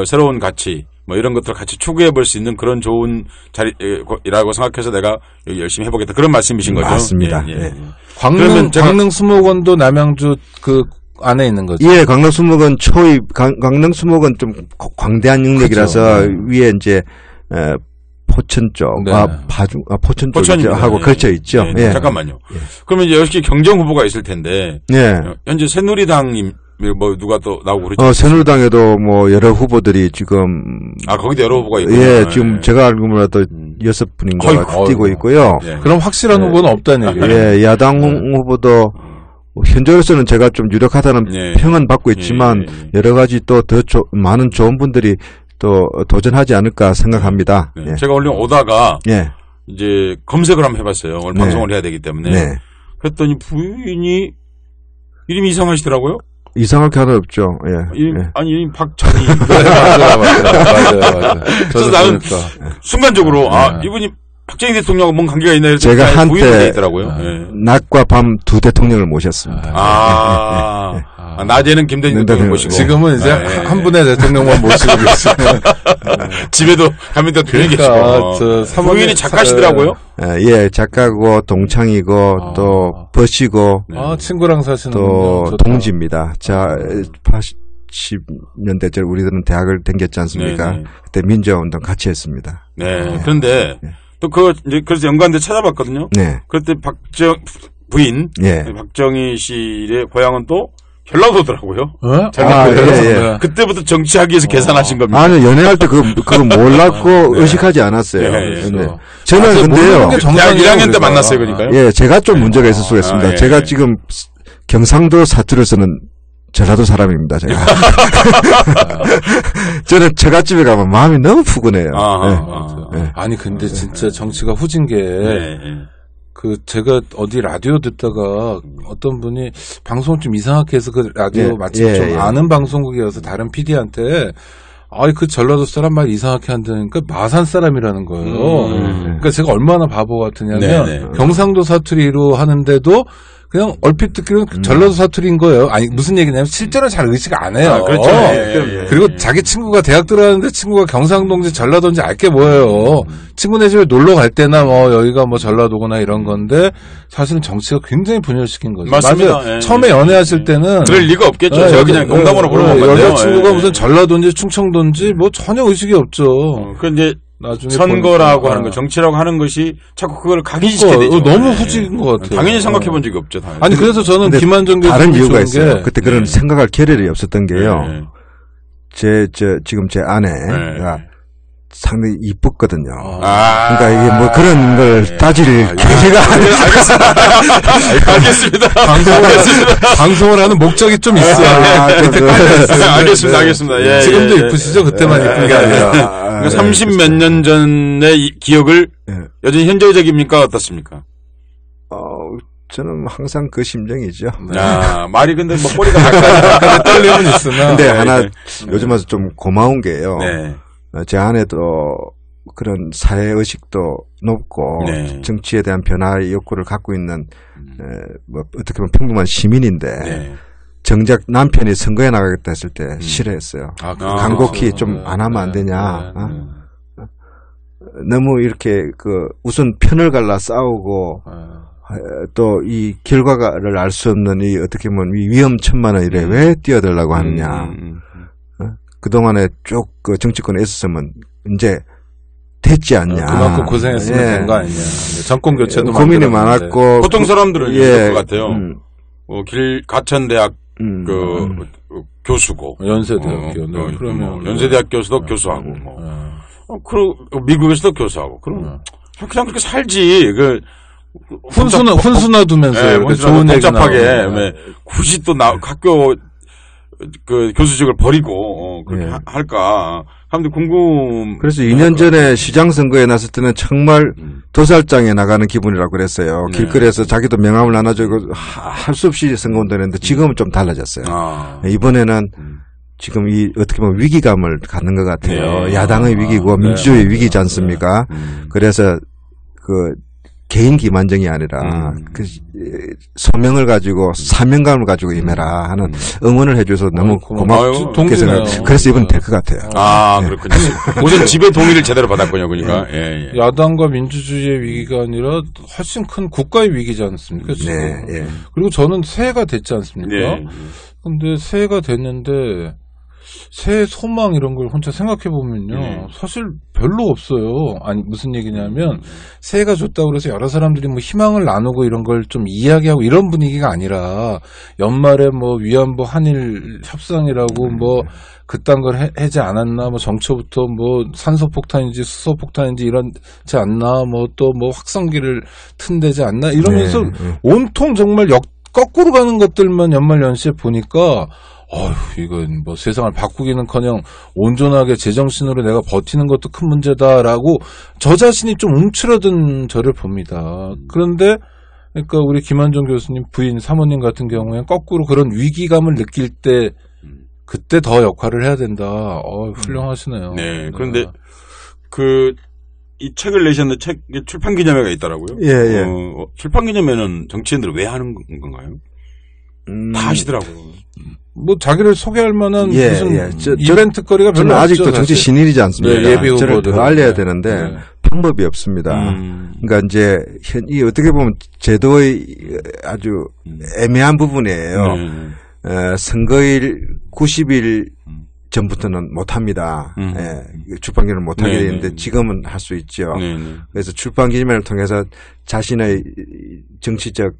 새로운 가치 뭐 이런 것들을 같이 추구해 볼 수 있는 그런 좋은 자리라고 생각해서 내가 여기 열심히 해보겠다. 그런 말씀이신 거죠? 맞습니다. 광릉 수목원도 남양주 안에 있는 거죠. 예, 강릉 수목원 강릉 수목원 좀 광대한 영역이라서 위에 이제 포천 쪽, 포천 쪽하고 걸쳐 있죠. 잠깐만요. 그러면 이제 역시 경쟁 후보가 있을 텐데, 현재 새누리당님 뭐 누가 또 나오고 그러죠? 새누리당에도 뭐 여러 후보들이 지금 거기도 여러 후보가 있고, 지금 제가 알기로는 또 6분인가 뛰고 있고요. 그럼 확실한 후보는 없다는 얘기예요. 야당 후보도 현재로서는 제가 좀 유력하다는 평은 받고 있지만 여러 가지 또 더 많은 좋은 분들이 또 도전하지 않을까 생각합니다. 제가 원래 오다가 이제 검색을 한번 해봤어요. 오늘 방송을 해야 되기 때문에. 그랬더니 부인이 이름이 이상하시더라고요. 이상할 게 하나 없죠. 아니 이름 박찬희. 맞아요. 그래서 나는 순간적으로 이분이 박정희 대통령하고 뭔 관계가 있나 해서 제가 한때 있더라고요. 낮과 밤 두 대통령을 모셨습니다. 낮에는 김대중 대통령 모시고 지금은 이제 한 분의 대통령만 모시고 계시고 집에도 가면 대통령이 계시고 부인이 작가시더라고요. 작가고 동창이고 또 버시고 친구랑 사시는 또 동지입니다. 자 80년대 우리들은 대학을 다녔지 않습니까? 그때 민주화운동 같이 했습니다. 그런데 또 그래서 연관대 찾아봤거든요. 그때 부인 박정희 씨의 고향은 또 전라도더라고요. 그때부터 정치하기 위해서 계산하신 겁니다. 아니 연애할 때 그거 몰랐고 의식하지 않았어요. 저는 근데요. 대학 1학년 때 만났어요, 그러니까요. 제가 좀 문제가 있을 수가 있습니다. 제가 지금 경상도 사투리에서는 전라도 사람입니다, 제가. 저는 처갓집에 가면 마음이 너무 푸근해요. 아니, 근데 진짜 정치가 후진 게, 제가 어디 라디오 듣다가 어떤 분이 방송을 좀 이상하게 해서 그 라디오 마침 좀 아는 방송국이어서 다른 PD한테 그 전라도 사람 말 이상하게 한다니까 마산 사람이라는 거예요. 그러니까 제가 얼마나 바보 같으냐면 경상도 사투리로 하는데도 그냥 얼핏 듣기로는 전라도 사투리인 거예요. 아니 무슨 얘기냐면 실제로 잘 의식 안 해요. 그렇죠. 그리고 자기 친구가 대학 들어가는데 친구가 경상도인지 전라도인지 알게 뭐예요. 친구네 집에 놀러 갈 때나 여기가 전라도구나 이런 건데 사실은 정치가 굉장히 분열시킨 거죠. 맞습니다. 처음에 연애하실 때는 그럴 리가 없겠죠. 제가 그냥 농담으로 물어본 건데요. 여자친구가 무슨 전라도인지 충청도인지 전혀 의식이 없죠. 근데 선거라고 하는 거, 정치라고 하는 것이 자꾸 그걸 각인시키게 되죠. 너무 후지인 것 같아요. 당연히 생각해 본 적이 없죠. 당연히. 아니 그래서 저는 김한정 교수님 다른 이유가 있어요. 그때 그런 생각할 겨를이 없었던 게요. 지금 제 아내가 상당히 이뻤거든요. 그러니까 이게 그런 걸 따질 기회가 알겠습니다. 방송을 하는 목적이 좀 있어요. 알겠습니다. 예, 지금도 이쁘시죠? 그때만 이쁜 게 아니라. 30몇 년 전의 기억을 여전히 현재적입니까? 어떻습니까? 저는 항상 그 심정이죠. 말이 근데 꼬리가 약간 떨림은 있으나. 근데 하나 요즘 와서 좀 고마운 게요. 제 아내도 그런 사회의식도 높고 정치에 대한 변화의 욕구를 갖고 있는 어떻게 보면 평범한 시민인데 정작 남편이 선거에 나가겠다 했을 때 싫어했어요. 간곡히 좀 안 하면 안 되냐. 너무 이렇게 우선 편을 갈라 싸우고 또 이 결과를 알 수 없는 이 어떻게 보면 위험천만한 일에 왜 뛰어들려고 하느냐. 그동안에 쭉 정치권에 있었으면 이제 됐지 않냐. 그만큼 고생했으면 된 거 아니냐. 정권 교체도 고민이 많았고. 보통 사람들은 이럴 것 같아요. 가천대학 교수고. 연세대학교. 그러면 연세대학 교수도 교수하고 미국에서도 교수하고. 그럼 그냥 그렇게 살지. 훈수나 두면서 좋은 복잡하게 굳이 또 학교 교수직을 버리고 그렇게 할까? 사람들이 그래서 2년 전에 시장 선거에 나섰을 때는 정말 도살장에 나가는 기분이라고 그랬어요. 길거리에서 자기도 명함을 나눠주고 할 수 없이 선거운동을 했는데 지금은 좀 달라졌어요. 이번에는 지금 어떻게 보면 위기감을 갖는 것 같아요. 야당의 위기고 민주주의의 위기지 않습니까? 그래서 개인 기만정이 아니라 소명을 가지고 사명감을 가지고 임해라 하는 응원을 해줘서 너무 고맙게 생각해요. 그래서 이번 될 것 같아요. 그렇군요. 우선 지배 동의를 제대로 받았군요. 그러니까 야당과 민주주의의 위기가 아니라 훨씬 큰 국가의 위기지 않습니까? 지금. 그리고 저는 새해가 됐지 않습니까? 근데 새해가 됐는데 새해 소망 이런 걸 혼자 생각해 보면요. 사실 별로 없어요. 아니 무슨 얘기냐면 새해가 좋다고 해서 여러 사람들이 희망을 나누고 이런 걸 좀 이야기하고 이런 분위기가 아니라 연말에 위안부 한일 협상이라고 그딴 걸 하지 않았나 정초부터 산소폭탄인지 수소폭탄인지 이런지 않나 또 확성기를 튼대지 않나 이러면서 온통 정말 거꾸로 가는 것들만 연말연시에 보니까 이건 세상을 바꾸기는커녕 온전하게 제정신으로 내가 버티는 것도 큰 문제다라고 저 자신이 좀 움츠러든 저를 봅니다. 그런데 그러니까 우리 김한정 교수님 부인 사모님 같은 경우에는 거꾸로 그런 위기감을 느낄 때 그때 더 역할을 해야 된다. 훌륭하시네요. 네. 그런데 이 책을 내셨는데 출판 기념회가 있더라고요. 출판 기념회는 정치인들은 왜 하는 건가요? 다 하시더라고요. 자기를 소개할 만한 무슨 이벤트 거리가 별로 없죠. 아직도 정치 신인이지 않습니까? 예비 후보들 저를 더 알려야 되는데 방법이 없습니다. 그러니까 이제 이 어떻게 보면 제도의 아주 애매한 부분이에요. 선거일 90일 전부터는 못합니다. 출판기념회를 못하게 되는데 지금은 할 수 있죠. 그래서 출판기념회를 통해서 자신의 정치적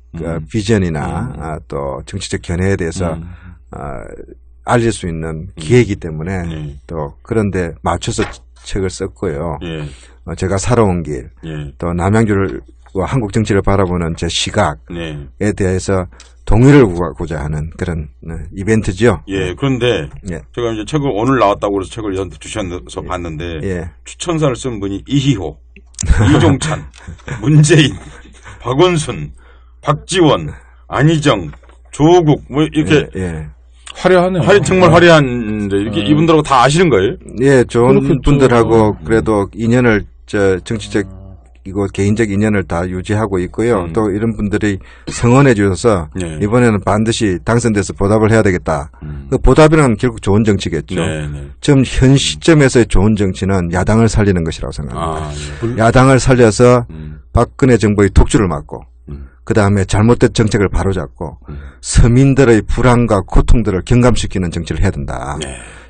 비전이나 또 정치적 견해에 대해서 알릴 수 있는 기회이기 때문에 또 그런데 맞춰서 책을 썼고요. 제가 살아온 길, 또 남양주를 한국 정치를 바라보는 제 시각에 대해서 동의를 구하고자 하는 그런 이벤트죠. 그런데 제가 이제 책을 오늘 나왔다고 해서 책을 저한테 주셔서 봤는데 추천사를 쓴 분이 이희호, 이종찬, 문재인, 박원순, 박지원, 안희정, 조국 뭐 이렇게 화려하네요. 정말 화려한데 이렇게 이분들하고 다 아시는 거예요? 예, 좋은 분들하고 그래도 인연을 정치적 이거 개인적 인연을 다 유지하고 있고요. 또 이런 분들이 성원해 주셔서 이번에는 반드시 당선돼서 보답을 해야 되겠다. 그 보답이란 결국 좋은 정치겠죠. 지금 현 시점에서의 좋은 정치는 야당을 살리는 것이라고 생각합니다. 야당을 살려서 박근혜 정부의 독주를 막고 그다음에 잘못된 정책을 바로잡고 서민들의 불안과 고통들을 경감시키는 정치를 해야 된다.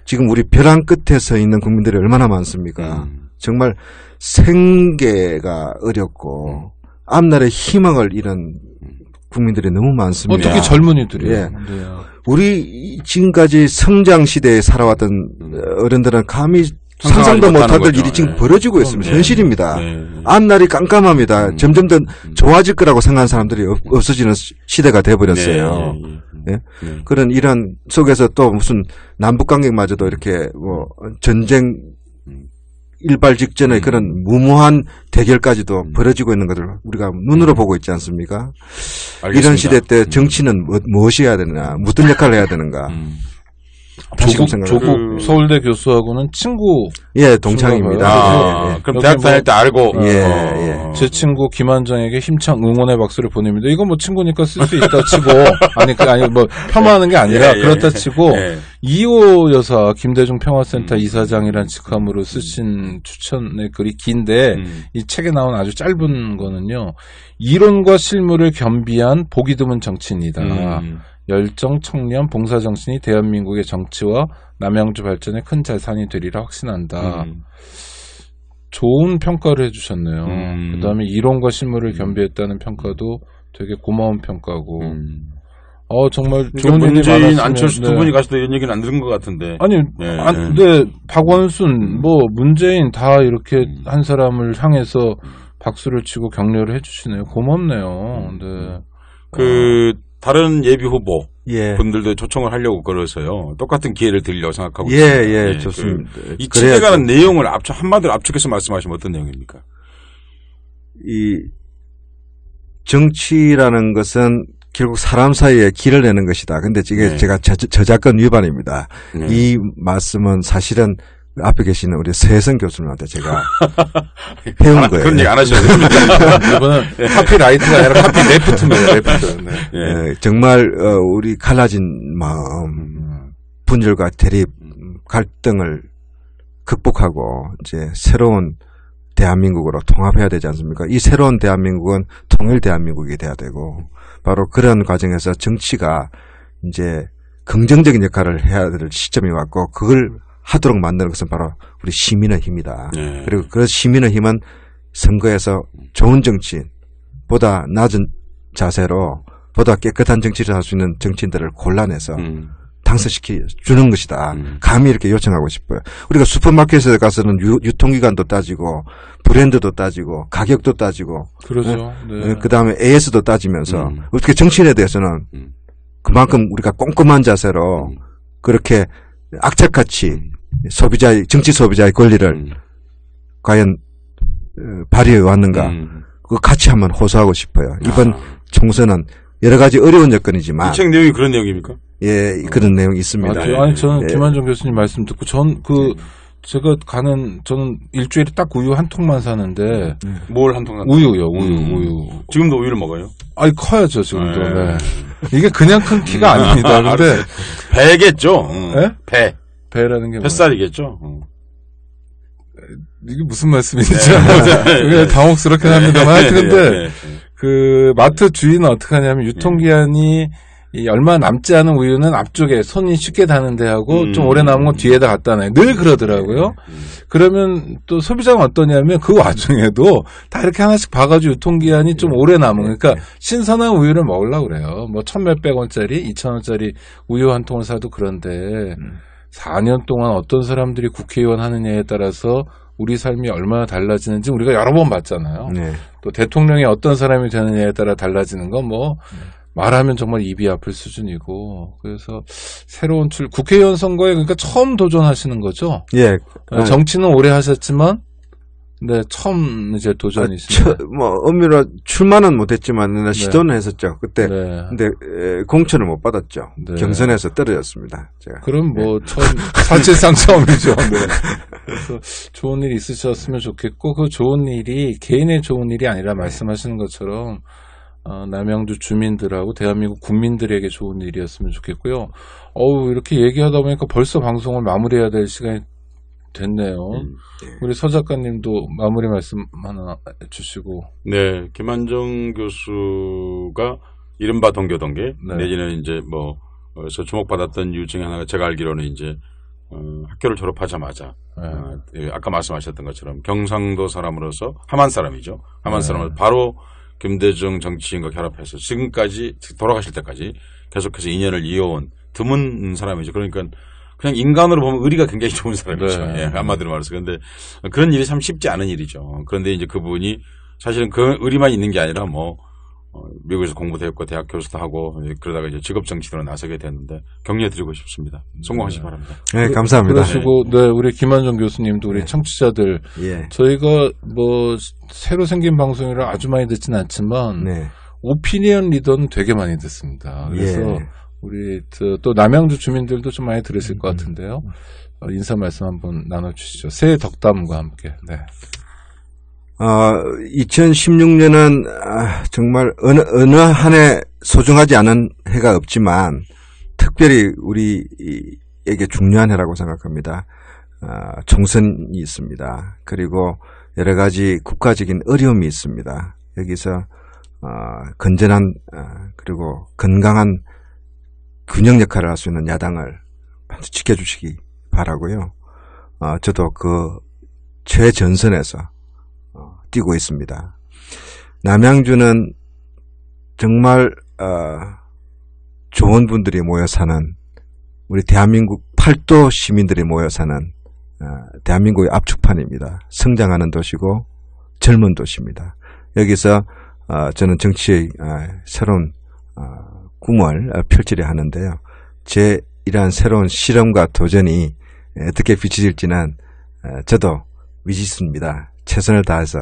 지금 우리 벼랑 끝에 서 있는 국민들이 얼마나 많습니까? 정말 생계가 어렵고 앞날의 희망을 잃은 국민들이 너무 많습니다. 특히 젊은이들이요. 예. 우리 지금까지 성장 시대에 살아왔던 어른들은 감히 상상도 못할 일이 지금 벌어지고 있습니다. 현실입니다. 앞날이 깜깜합니다. 점점 더 좋아질 거라고 생각하는 사람들이 없어지는 시대가 돼버렸어요. 그런 이런 속에서 또 무슨 남북관계마저도 이렇게 뭐 전쟁 일발 직전에 그런 무모한 대결까지도 벌어지고 있는 것을 우리가 눈으로 보고 있지 않습니까? 알겠습니다. 이런 시대 때 정치는 무엇이 해야 되느냐, 무슨 역할을 해야 되는가. 조국 서울대 교수하고는 친구. 예, 동창입니다. 그럼 대학 다닐 때 알고. 제 친구 김한정에게 힘찬 응원의 박수를 보냅니다. 이건 뭐 친구니까 쓸 수 있다 치고 아니 뭐 폄하하는 게 아니라 그렇다 치고 이호 여사 김대중 평화센터 이사장이라는 직함으로 쓰신 추천의 글이 긴데 이 책에 나온 아주 짧은 거는요. 이론과 실무를 겸비한 보기 드문 정치인이다. 열정, 청렴, 봉사정신이 대한민국의 정치와 남양주 발전에 큰 자산이 되리라 확신한다. 좋은 평가를 해주셨네요. 그다음에 이론과 실무를 겸비했다는 평가도 되게 고마운 평가고. 정말 좋은 일이 문재인, 많았으면, 안철수 두 분이 가서도 이런 얘기는 안 들은 것 같은데. 아니, 근데 박원순, 문재인 다 이렇게 한 사람을 향해서 박수를 치고 격려를 해주시네요. 고맙네요. 다른 예비 후보 분들도 초청을 하려고 그래서요. 똑같은 기회를 드리려고 생각하고 있습니다. 좋습니다. 이 책에 관한 내용을 한마디로 압축해서 말씀하시면 어떤 내용입니까? 이 정치라는 것은 결국 사람 사이에 길을 내는 것이다. 근데 이게 제가 저작권 위반입니다. 이 말씀은 사실은 앞에 계시는 우리 서혜성 교수님한테 제가 배운 거예요. 그런 얘기 안 하셔도 됩니다. 이거는 카피라이트가 아니라 카피레프트입니다. 레프트. 정말 우리 갈라진 마음, 분열과 대립, 갈등을 극복하고 이제 새로운 대한민국으로 통합해야 되지 않습니까? 이 새로운 대한민국은 통일 대한민국이 돼야 되고 바로 그런 과정에서 정치가 이제 긍정적인 역할을 해야 될 시점이 왔고 그걸 하도록 만드는 것은 바로 우리 시민의 힘이다. 그리고 그 시민의 힘은 선거에서 좋은 정치인, 보다 낮은 자세로 보다 깨끗한 정치를 할 수 있는 정치인들을 골라내서 당선시켜 주는 것이다. 감히 이렇게 요청하고 싶어요. 우리가 슈퍼마켓에 가서는 유통기간도 따지고 브랜드도 따지고 가격도 따지고 그렇죠. 그다음에 AS도 따지면서 어떻게 정치인에 대해서는 그만큼 우리가 꼼꼼한 자세로 그렇게 악착같이 정치 소비자의 권리를 과연 발휘해 왔는가 그거 같이 한번 호소하고 싶어요. 이번 총선은 여러 가지 어려운 여건이지만 이 책 내용이 그런 내용입니까? 예, 그런 내용이 있습니다. 아니 저는 김한정 교수님 말씀 듣고 제가 저는 일주일에 딱 우유 한 통만 사는데. 뭘 한 통? 우유요, 우유. 지금도 우유를 먹어요? 아니, 커야죠, 지금도. 네. 이게 그냥 큰 키가 아닙니다. 근데. 배겠죠? 배. 배라는 게. 뱃살이겠죠? 이게 무슨 말씀인지. 당혹스럽긴 합니다만. 하여튼 근데, 마트 주인은 어떻게 하냐면, 유통기한이 얼마 남지 않은 우유는 앞쪽에 손이 쉽게 닿는 데 하고 좀 오래 남은 건 뒤에다 갖다 놔요. 늘 그러더라고요. 그러면 또 소비자가 어떠냐면 그 와중에도 다 이렇게 하나씩 봐가지고 유통기한이 좀 오래 남은 그러니까 신선한 우유를 먹으려고 그래요. 뭐 1,000몇백 원짜리, 2,000원짜리 우유 한 통을 사도 그런데 4년 동안 어떤 사람들이 국회의원 하느냐에 따라서 우리 삶이 얼마나 달라지는지 우리가 여러 번 봤잖아요. 또 대통령이 어떤 사람이 되느냐에 따라 달라지는 건 말하면 정말 입이 아플 수준이고 그래서 새로운 국회의원 선거에 그러니까 처음 도전하시는 거죠. 예. 정치는 오래 하셨지만 네, 처음 이제 도전이시죠. 엄밀히 출마는 못했지만 시도는 했었죠. 그때. 네. 근데 공천을 못 받았죠. 네. 경선에서 떨어졌습니다. 제가. 그럼 사실상 처음이죠. 네. 그래서 좋은 일이 있으셨으면 좋겠고, 그 좋은 일이 개인의 좋은 일이 아니라 말씀하시는 것처럼 남양주 주민들하고 대한민국 국민들에게 좋은 일이었으면 좋겠고요. 이렇게 얘기하다 보니까 벌써 방송을 마무리해야 될 시간이 됐네요. 우리 서 작가님도 마무리 말씀 하나 해주시고. 네, 김한정 교수가 이른바 동교동계 네. 내지는 이제 그래서 주목받았던 이유 중에 하나가 제가 알기로는 이제 학교를 졸업하자마자 아까 말씀하셨던 것처럼 경상도 사람으로서 함안 사람이죠. 함안 사람을 바로 김대중 정치인과 결합해서 지금까지 돌아가실 때까지 계속해서 인연을 이어온 드문 사람이죠. 그러니까 그냥 인간으로 보면 의리가 굉장히 좋은 사람이죠. 네. 예, 한마디로 말해서. 그런데 그런 일이 참 쉽지 않은 일이죠. 그런데 이제 그분이 사실은 그 의리만 있는 게 아니라 미국에서 공부도 했고 대학 교수도 하고 그러다가 이제 직업 정치로 나서게 됐는데 격려드리고 싶습니다. 성공하시기 바랍니다. 네, 감사합니다. 그러시고 네, 우리 김한정 교수님도 우리 청취자들 저희가 새로 생긴 방송이라 아주 많이 듣진 않지만 오피니언 리더는 되게 많이 듣습니다. 그래서 우리 또 남양주 주민들도 좀 많이 들으실 것 같은데요. 인사 말씀 한번 나눠주시죠. 새해 덕담과 함께. 네. 2016년은 정말 어느 한 해 소중하지 않은 해가 없지만 특별히 우리에게 중요한 해라고 생각합니다. 총선이 있습니다. 그리고 여러 가지 국가적인 어려움이 있습니다. 여기서 건전한 그리고 건강한 균형 역할을 할 수 있는 야당을 반드시 지켜주시기 바라고요. 저도 그 최전선에서 뛰고 있습니다. 남양주는 정말 좋은 분들이 모여 사는 우리 대한민국 8도 시민들이 모여 사는 대한민국의 압축판입니다. 성장하는 도시고 젊은 도시입니다. 여기서 저는 정치의 새로운 꿈을 펼치려 하는데요. 제 이러한 새로운 실험과 도전이 어떻게 비춰질지는 저도 미지수입니다. 최선을 다해서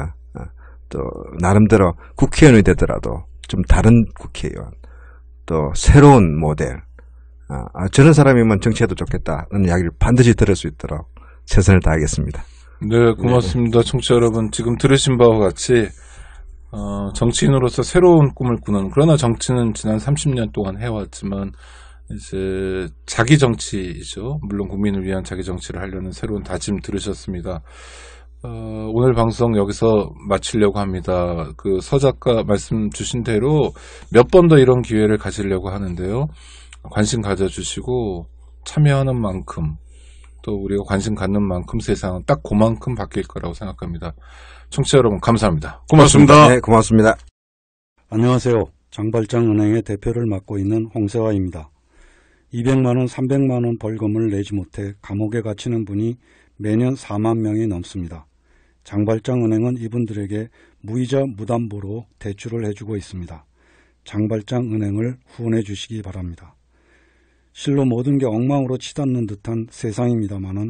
또 나름대로 국회의원이 되더라도 좀 다른 국회의원 또 새로운 모델 저런 사람이면 정치해도 좋겠다는 이야기를 반드시 들을 수 있도록 최선을 다하겠습니다. 네, 고맙습니다. 청취자 여러분, 지금 들으신 바와 같이 정치인으로서 새로운 꿈을 꾸는, 그러나 정치는 지난 30년 동안 해왔지만 이제 자기 정치이죠. 물론 국민을 위한 자기 정치를 하려는 새로운 다짐 들으셨습니다. 오늘 방송 여기서 마치려고 합니다. 그 서 작가 말씀 주신 대로 몇 번 더 이런 기회를 가지려고 하는데요. 관심 가져주시고 참여하는 만큼 또 우리가 관심 갖는 만큼 세상은 딱 그만큼 바뀔 거라고 생각합니다. 청취자 여러분 감사합니다. 고맙습니다. 네, 고맙습니다. 안녕하세요. 장발장은행의 대표를 맡고 있는 홍세화입니다. 200만 원, 300만 원 벌금을 내지 못해 감옥에 갇히는 분이 매년 4만 명이 넘습니다. 장발장은행은 이분들에게 무이자 무담보로 대출을 해주고 있습니다. 장발장은행을 후원해 주시기 바랍니다. 실로 모든 게 엉망으로 치닫는 듯한 세상입니다마는